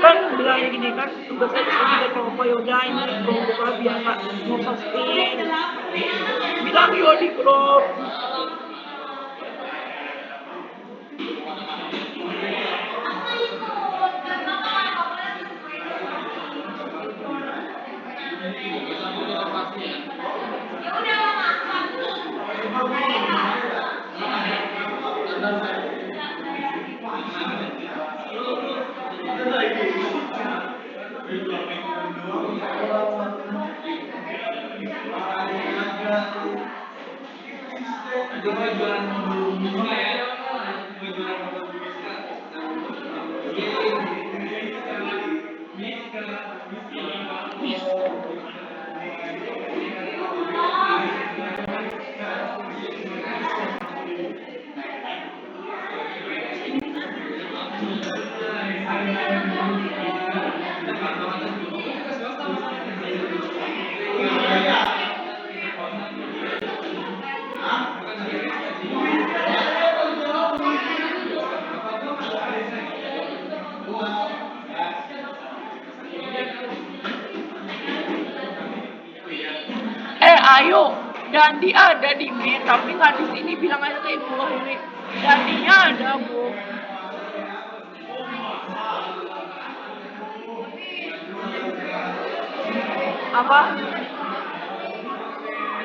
Kan bilangnya gini kan tugas saya ketika kelompok Yoda ini kelompok biar nggak ngososin bilang yo di grup. Ayo, Dandi ada di main, tapi nggak di sini. Bilang aja ke ibu ini. Dandinya ada, Bu. Apa?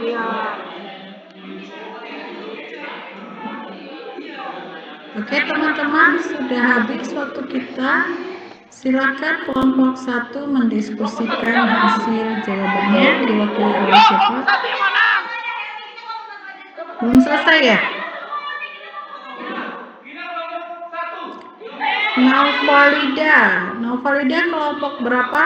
Iya. Oke teman-teman, sudah habis waktu kita. Silakan kelompok 1 mendiskusikan hasil jawabannya diwakili oleh siapa? Belum selesai ya? Nauvalida kelompok berapa?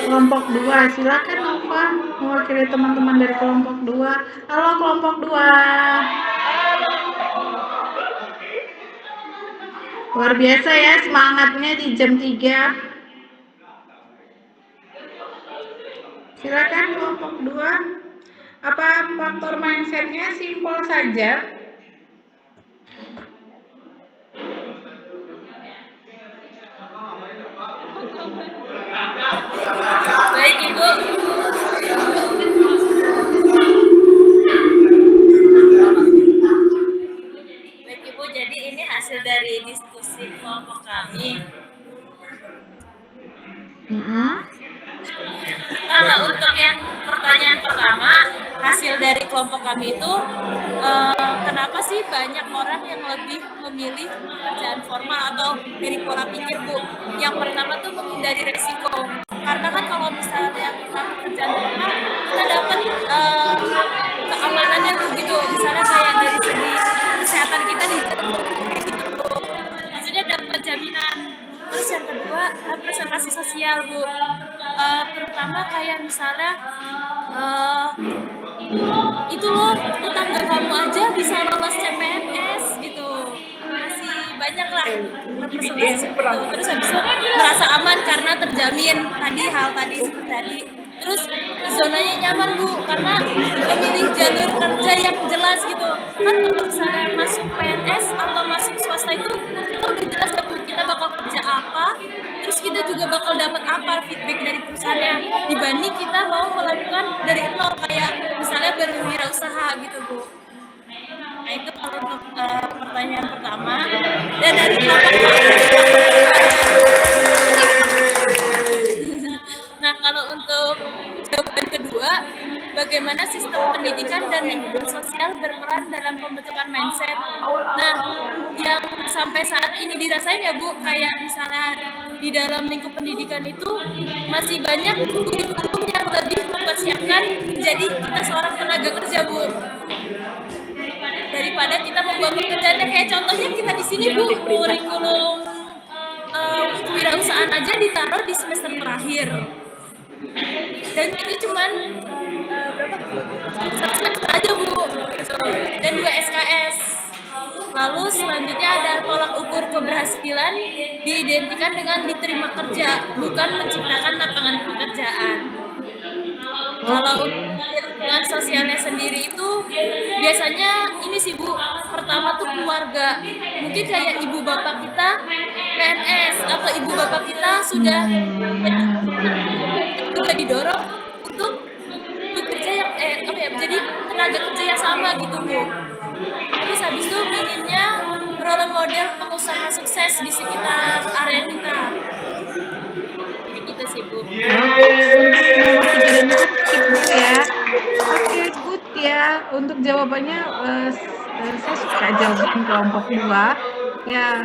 Kelompok 2. Silakan Nova mewakili teman-teman dari kelompok 2. Halo kelompok 2. Luar biasa ya semangatnya di jam 3. Silakan kelompok 2. Apa faktor mindsetnya simpel saja? Baik Ibu. Baik Ibu, jadi ini hasil dari diskusi kelompok kami. Kalau untuk yang pertanyaan pertama, hasil dari dari kelompok kami itu kenapa sih banyak orang yang lebih memilih pekerjaan formal atau dari pola pikir Bu? Yang pertama tuh menghindari resiko, karena kan kalau misalnya kita pekerjaan formal kita dapat keamanannya tuh gitu, misalnya kayak dari segi kesehatan kita dijaga gitu, maksudnya dapat jaminan. Terus yang kedua representasi sosial Bu, terutama kayak misalnya itu loh tetangga kamu aja bisa lolos CPNS gitu, masih banyak lah representasi seperti itu. Terus habis itu merasa aman karena terjamin hal tadi seperti tadi. Terus zonanya nyaman Bu, karena memilih jalur kerja yang jelas gitu kan. Kalau misalnya masuk PNS atau masuk swasta itu kita udah jelas ya Bu, kita bakal kerja apa, terus kita juga bakal dapat apa feedback dari perusahaannya, dibanding kita mau melakukan dari nol kayak misalnya berwirausaha gitu Bu. Nah itu kalau untuk pertanyaan pertama. Dan dari nah kalau untuk jawaban kedua, bagaimana sistem pendidikan dan lingkungan sosial berperan dalam pembentukan mindset. Nah, yang sampai saat ini dirasain ya Bu, kayak misalnya di dalam lingkup pendidikan itu masih banyak kurikulum yang lebih mempersiapkan jadi kita seorang tenaga kerja Bu, daripada kita membuat pekerjaannya. Kayak contohnya kita di sini Bu, kurikulum kewirausahaan aja ditaruh di semester terakhir. Dan itu cuman berapa? Semester aja Bu, dan 2 SKS. Lalu selanjutnya ada tolak ukur keberhasilan diidentikan dengan diterima kerja, bukan menciptakan lapangan pekerjaan. Kalau lingkungan sosialnya sendiri itu biasanya ini sih Bu, pertama tuh keluarga. Mungkin kayak ibu bapak kita PNS atau ibu bapak kita sudah juga didorong untuk bekerja yang jadi tenaga kerja yang sama gitu Bu. Terus habis itu minimnya role model pengusaha sukses di sekitar area kita. Gitu sih Bu. Oke, good ya. Untuk jawabannya saya suka jawaban kelompok 2. Ya,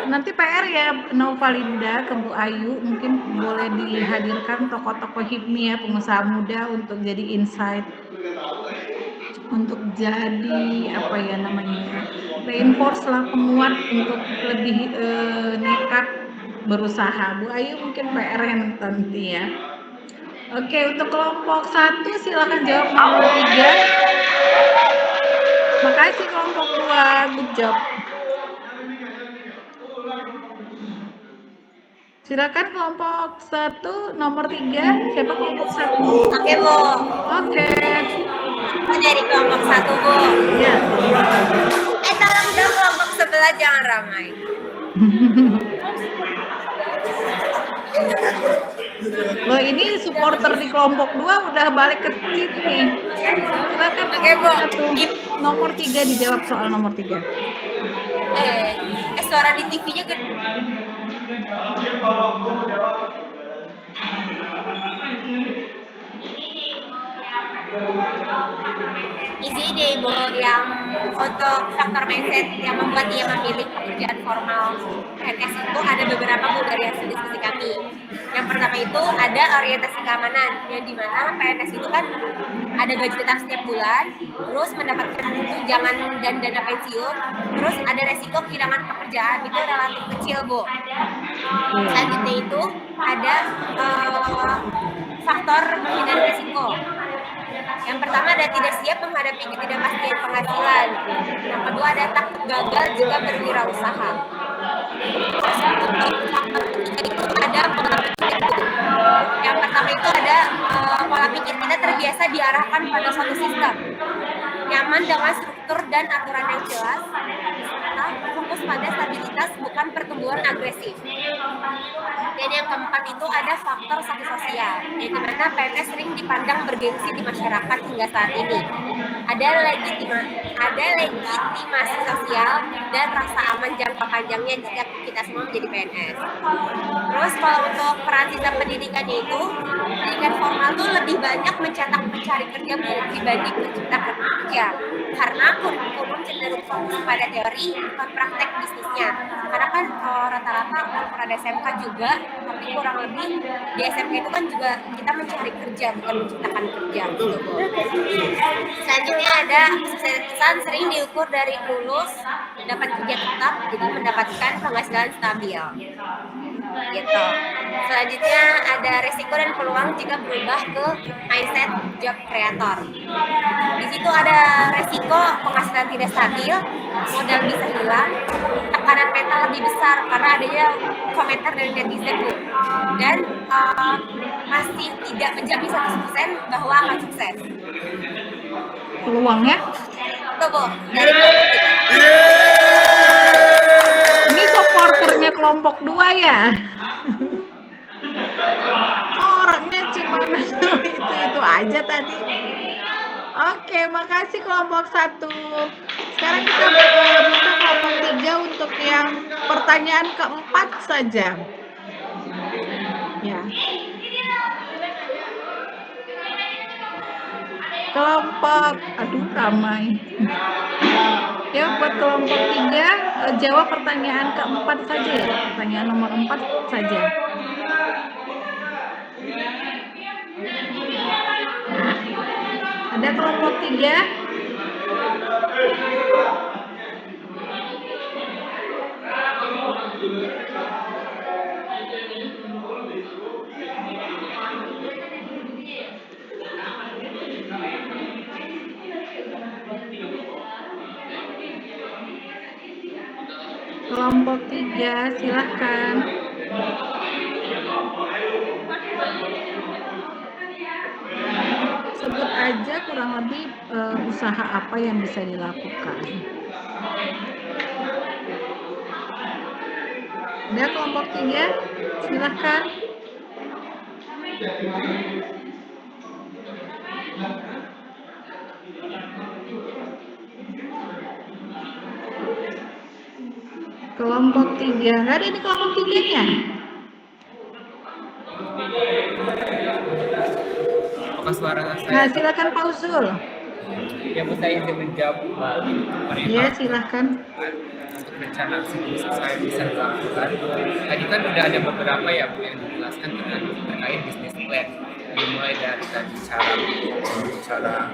nanti PR ya Novalinda ke Bu Ayu, mungkin boleh dihadirkan tokoh-tokoh HIPMI ya, pengusaha muda untuk jadi insight, untuk jadi apa ya namanya, reinforce lah, penguat untuk lebih nekat berusaha. Bu Ayu mungkin PR yang nanti ya. Oke, untuk kelompok 1 silakan jawab nomor 3. Makasih kelompok 2, good job. Silakan kelompok 1 nomor 3. Siapa kelompok 1? Oke Bu. Oke. Aku dari kelompok 1 Bu. Ya. Tolong dong kelompok sebelah jangan ramai. Loh, ini supporter di kelompok 2 udah balik ke sini. Silakan Oke Bu. Nomor 3 dijawab soal nomor 3. Suara di TV-nya gede. Isi deh Bu, yang untuk faktor mindset yang membuat dia memilih pekerjaan formal PNS itu ada beberapa Bu dari hasil diskusi kami. Yang pertama itu ada orientasi keamanan, yang dimana PNS itu kan ada gaji tetap setiap bulan, terus mendapatkan tunjangan dan dana pensiun, terus ada resiko kehilangan pekerjaan, itu relatif kecil Bu. Selanjutnya itu ada faktor menghindari resiko. Yang pertama ada tidak siap menghadapi ketidakpastian penghasilan. Yang kedua ada takut gagal jika berwirausaha. Terus untuk faktor ketiga itu ada pola pikir. Yang pertama itu ada pola pikir kita terbiasa diarahkan pada suatu sistem, nyaman dengan struktur dan aturan yang jelas, serta fokus pada stabilitas bukan pertumbuhan agresif. Dan yang keempat itu ada faktor psikososial, yang dimana PNS sering dipandang bergengsi di masyarakat hingga saat ini. Ada legitimasi sosial dan rasa aman jangka panjangnya jika kita semua menjadi PNS. Terus kalau untuk peran sistem pendidikannya itu, pendidikan formal tuh lebih banyak mencetak pencari kerja dibanding mencipta kerja. Karena kurikulum cenderung fokus pada teori bukan praktek bisnisnya. Karena kan rata-rata ukuran SMK juga, tapi kurang lebih di SMK itu kan juga kita mencari kerja bukan menciptakan kerja. Selanjutnya ada kesuksesan sering diukur dari lulus, dapat kerja tetap, jadi mendapatkan penghasilan stabil. Gitu. Selanjutnya ada resiko dan peluang jika berubah ke mindset job creator. Di situ ada resiko penghasilan tidak stabil, modal bisa hilang, tekanan mental lebih besar karena adanya komentar dari netizen Bu. Dan masih tidak menjamin 100% bahwa akan sukses. Peluangnya? Tuh Bu, dari kelompok kita. Ini supporternya kelompok 2 ya? Orangnya cuma itu aja tadi. Oke, makasih kelompok 1. Sekarang kita buka kelompok 3 untuk yang pertanyaan keempat saja. Ya. Kelompok, aduh ramai. Ya, buat kelompok 3 jawab pertanyaan keempat saja ya. Pertanyaan nomor 4 saja. Ada kelompok 3? Kelompok 3, silahkan. Sebut aja kurang lebih usaha apa yang bisa dilakukan. Ada kelompok 3, silahkan. Kelompok 3, nggak ada ini kelompok 3-nya. Apakah suara saya? Nah, silakan Pak Usul. Ya Bu, saya ingin menjawab kembali Ya, silahkan. untuk rencana aksi saya bisa dilakukan. Tadi kan udah ada beberapa ya Bu yang dijelaskan terkait bisnis plan. Dimulai dari tadi cara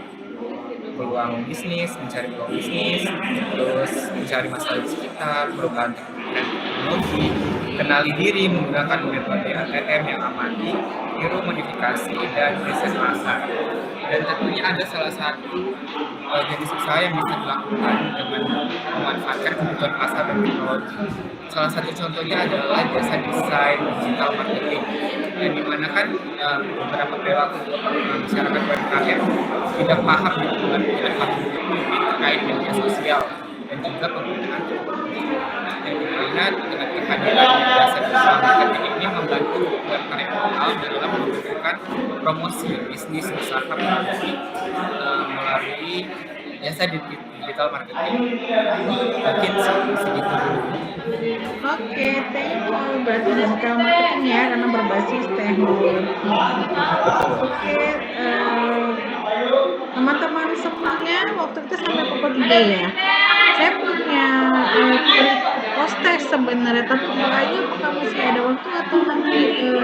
peluang bisnis, mencari peluang bisnis, terus mencari masalah di sekitar, perubahan teknologi, kenali diri menggunakan metode ATM yang amati, tiru modifikasi dan riset pasar. Dan tentunya ada salah satu jenis usaha yang bisa dilakukan dengan memanfaatkan kebutuhan pasar dan teknologi. Salah satu contohnya adalah jasa desain digital marketing, yang dimana kan beberapa perilaku masyarakat UMKM tidak paham terkait media sosial dan juga penggunaan teknologi. Yang dimana dengan kehadiran jasa digital marketing ini membantu UMKM lokal dalam melakukan promosi bisnis usaha melalui jasa digital marketing. Mungkin segitu. Oke, thank you. Berarti digital marketing ya, karena berbasis teknologi. Oke, teman-teman semuanya, waktu kita sampai pukul 3 ya. Saya punya post test sebenarnya, tapi mulai apakah masih ada waktu atau nanti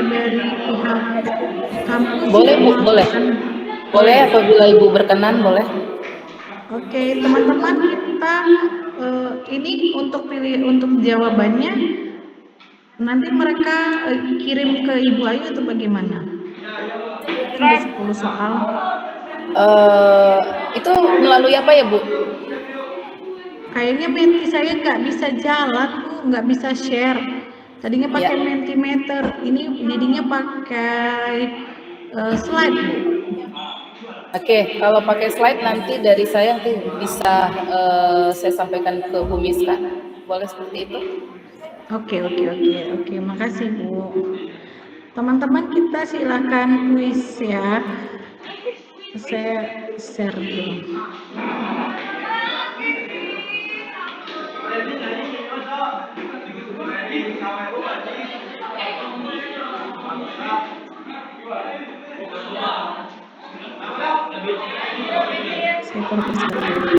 dari pihak kampus? Boleh Bu, boleh. Boleh apabila Ibu berkenan, boleh. Oke, teman-teman, kita ini untuk jawabannya nanti mereka kirim ke Ibu Ayu atau bagaimana? Ada 10 soal. Itu melalui apa ya Bu? Kayaknya Menti saya nggak bisa jalan Bu, nggak bisa share. Tadinya pakai Mentimeter, ini jadinya pakai slide Bu. Oke, kalau pakai slide nanti dari saya nanti bisa saya sampaikan ke Bu Miska. Boleh seperti itu? Oke, makasih Bu. Teman-teman kita silakan kuis ya. Saya share dulu. Saya terpisah dulu.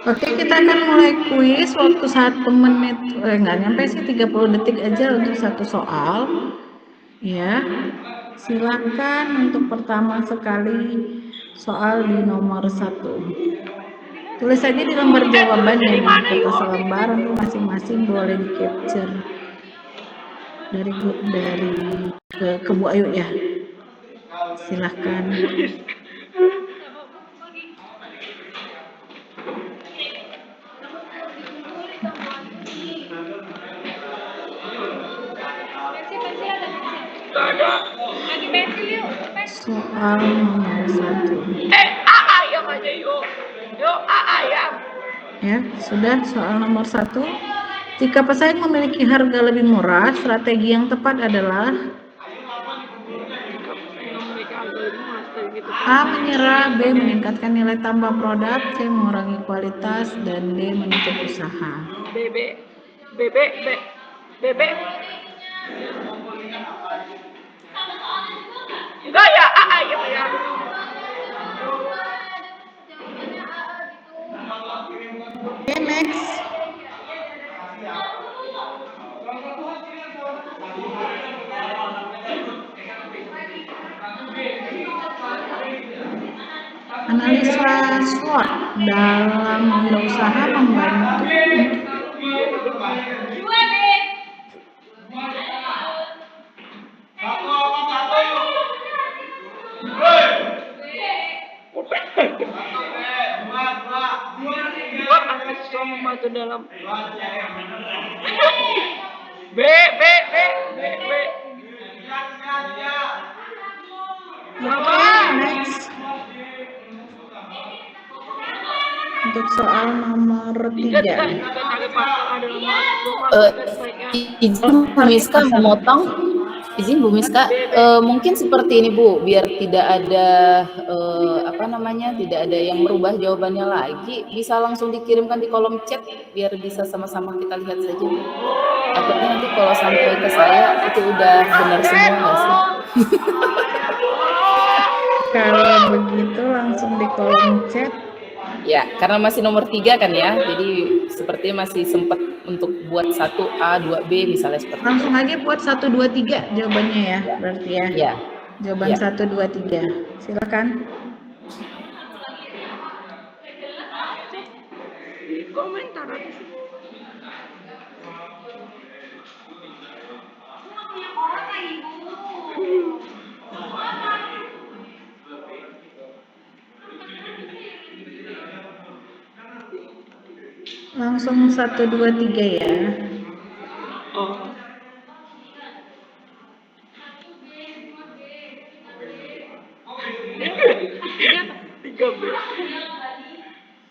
Oke, kita akan mulai kuis waktu 1 menit, nggak nyampe sih 30 detik aja untuk satu soal. Ya, silakan untuk pertama sekali soal di nomor 1. Tulis saja di lembar jawaban ya, di kertas lembaran masing-masing boleh di capture dari ke Bu Ayu ya. Silahkan. Soal nomor 1. Ayam aja yuk. Yuk ayam. Ya, sudah soal nomor 1. Jika pesaing memiliki harga lebih murah, strategi yang tepat adalah A. Menyerah, B. Meningkatkan nilai tambah produk, C. Mengurangi kualitas, dan D. Menutup usaha. Bebek. Enggak ya, ayam ya. Oke, next. Analisa SWOT dalam wirausaha membantu membantu dalam B. Oke, next. Untuk soal nomor 3. Izin Bu Miska memotong. Izin Bu Miska, mungkin seperti ini Bu, biar tidak ada tidak ada yang merubah jawabannya lagi, bisa langsung dikirimkan di kolom chat biar bisa sama-sama kita lihat saja. Takutnya nanti kalau sampai ke saya itu udah benar semua nggak sih? Kalau begitu langsung di kolom chat. Ya, karena masih nomor 3 kan ya, jadi sepertinya masih sempat untuk buat 1A, 2B misalnya seperti langsung itu. aja buat 1, 2, 3 jawabannya ya, berarti ya. Ya. Jawaban Ya. 1, 2, 3. Silakan. Komentar Langsung 1, 2, 3 ya. Oh.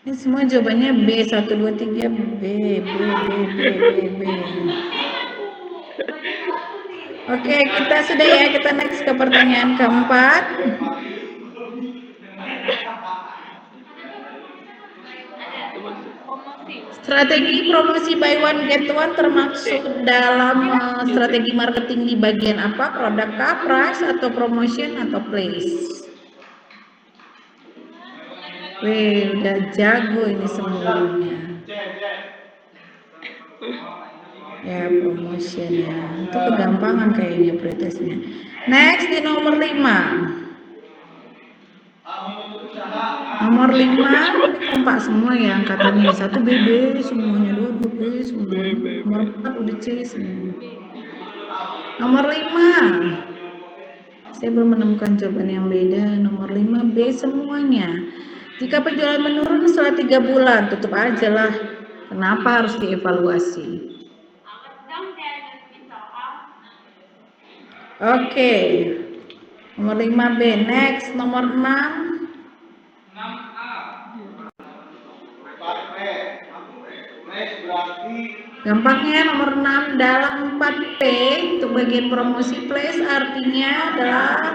Ini semua jawabannya B, 1, 2, 3, B. Oke, kita sudah ya, kita next ke pertanyaan keempat. Strategi promosi buy one get one termasuk dalam strategi marketing di bagian apa? Produk kah, price, atau promotion, atau place? Wih, udah jago ini semuanya. Ya, promotion ya. Itu kegampangan kayaknya pretesnya. Next di nomor 5. Nomor 5 kompak semua ya angkatannya. 1 BB semuanya, 2 B semuanya. Nomor 4 udah C semua. Nomor 5. Saya belum menemukan jawaban yang beda. Nomor 5 B semuanya. Jika penjualan menurun setelah 3 bulan, tutup aja lah. Kenapa harus dievaluasi? Oke. Nomor 5B. Next, nomor 6. Gampangnya nomor 6 dalam 4P untuk bagian promosi place artinya adalah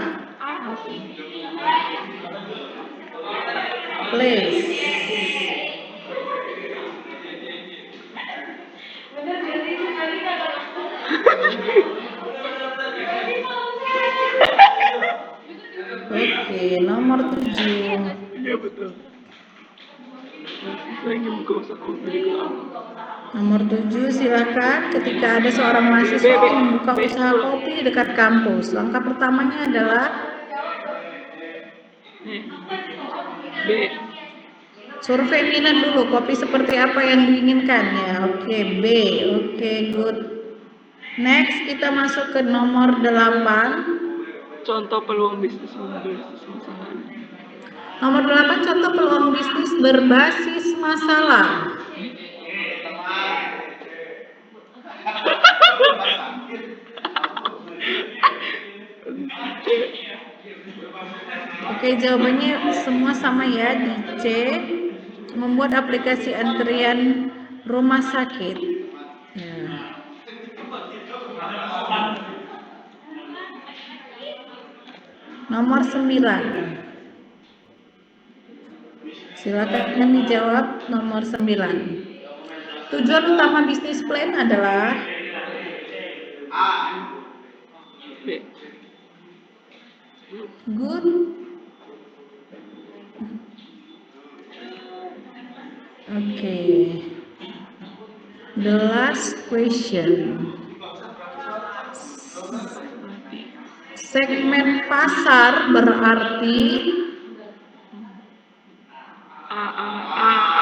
place. Oke, nomor 7. Iya betul. Saya ingin buka usaha kopi di kelas. Nomor 7, silakan ketika ada seorang mahasiswa yang membuka usaha kopi di dekat kampus. Langkah pertamanya adalah B. survei minat dulu, kopi seperti apa yang diinginkan ya. Oke, B. Oke, good. Next, kita masuk ke nomor 8. Contoh peluang bisnis berbasis masalah. Nomor 8, contoh peluang bisnis berbasis masalah. Oke, jawabannya semua sama ya, di C. Membuat aplikasi antrian rumah sakit. Ya. Nomor 9. Silakan dijawab nomor 9. Tujuan utama bisnis plan adalah B. good. Oke. The last question. Segmen pasar berarti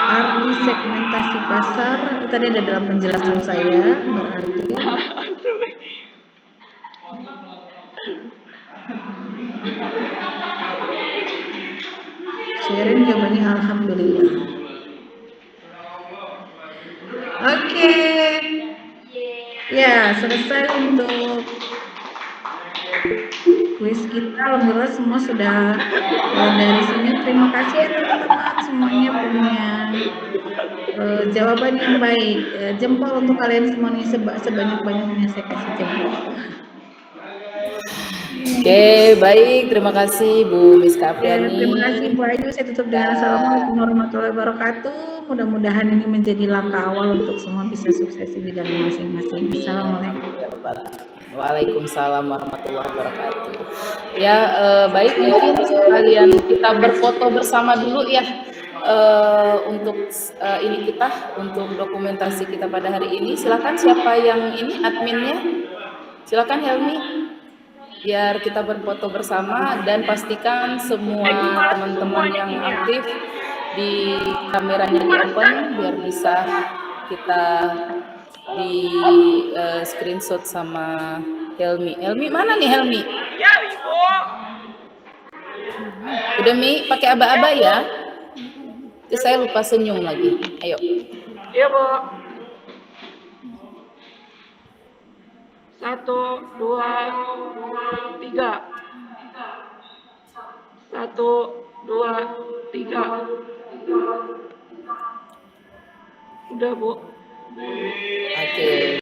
arti segmentasi pasar tadi ada dalam penjelasan saya, berarti sharing jawabannya alhamdulillah. Oke. Ya, selesai untuk kuis kita. Alhamdulillah semua sudah keluar dari sini. Terima kasih ya teman-teman, semuanya punya jawaban yang baik. Jempol untuk kalian semua nih, sebanyak-banyaknya saya kasih jempol. Oke, baik. Terima kasih Bu Miska Apriani. Terima kasih Bu Ayu. Saya tutup dengan assalamualaikum warahmatullahi wabarakatuh. Mudah-mudahan ini menjadi langkah awal untuk semua bisa sukses di bidangnya masing-masing. Assalamualaikum. Waalaikumsalam warahmatullahi wabarakatuh. Ya, baik, mungkin sekalian kita berfoto bersama dulu ya. Untuk ini kita, untuk dokumentasi kita pada hari ini. Silakan siapa yang ini adminnya? Silakan Helmi. Biar kita berfoto bersama dan pastikan semua teman-teman yang aktif di kameranya di open biar bisa kita di screenshot sama Helmi. Helmi mana nih Helmi? Ya Ibu. Udah Mi, pakai aba-aba ya. Terus saya lupa senyum lagi. Ayo. Iya Bu. 1, 2, 3. 1, 2, 3. Udah Bu. Oke.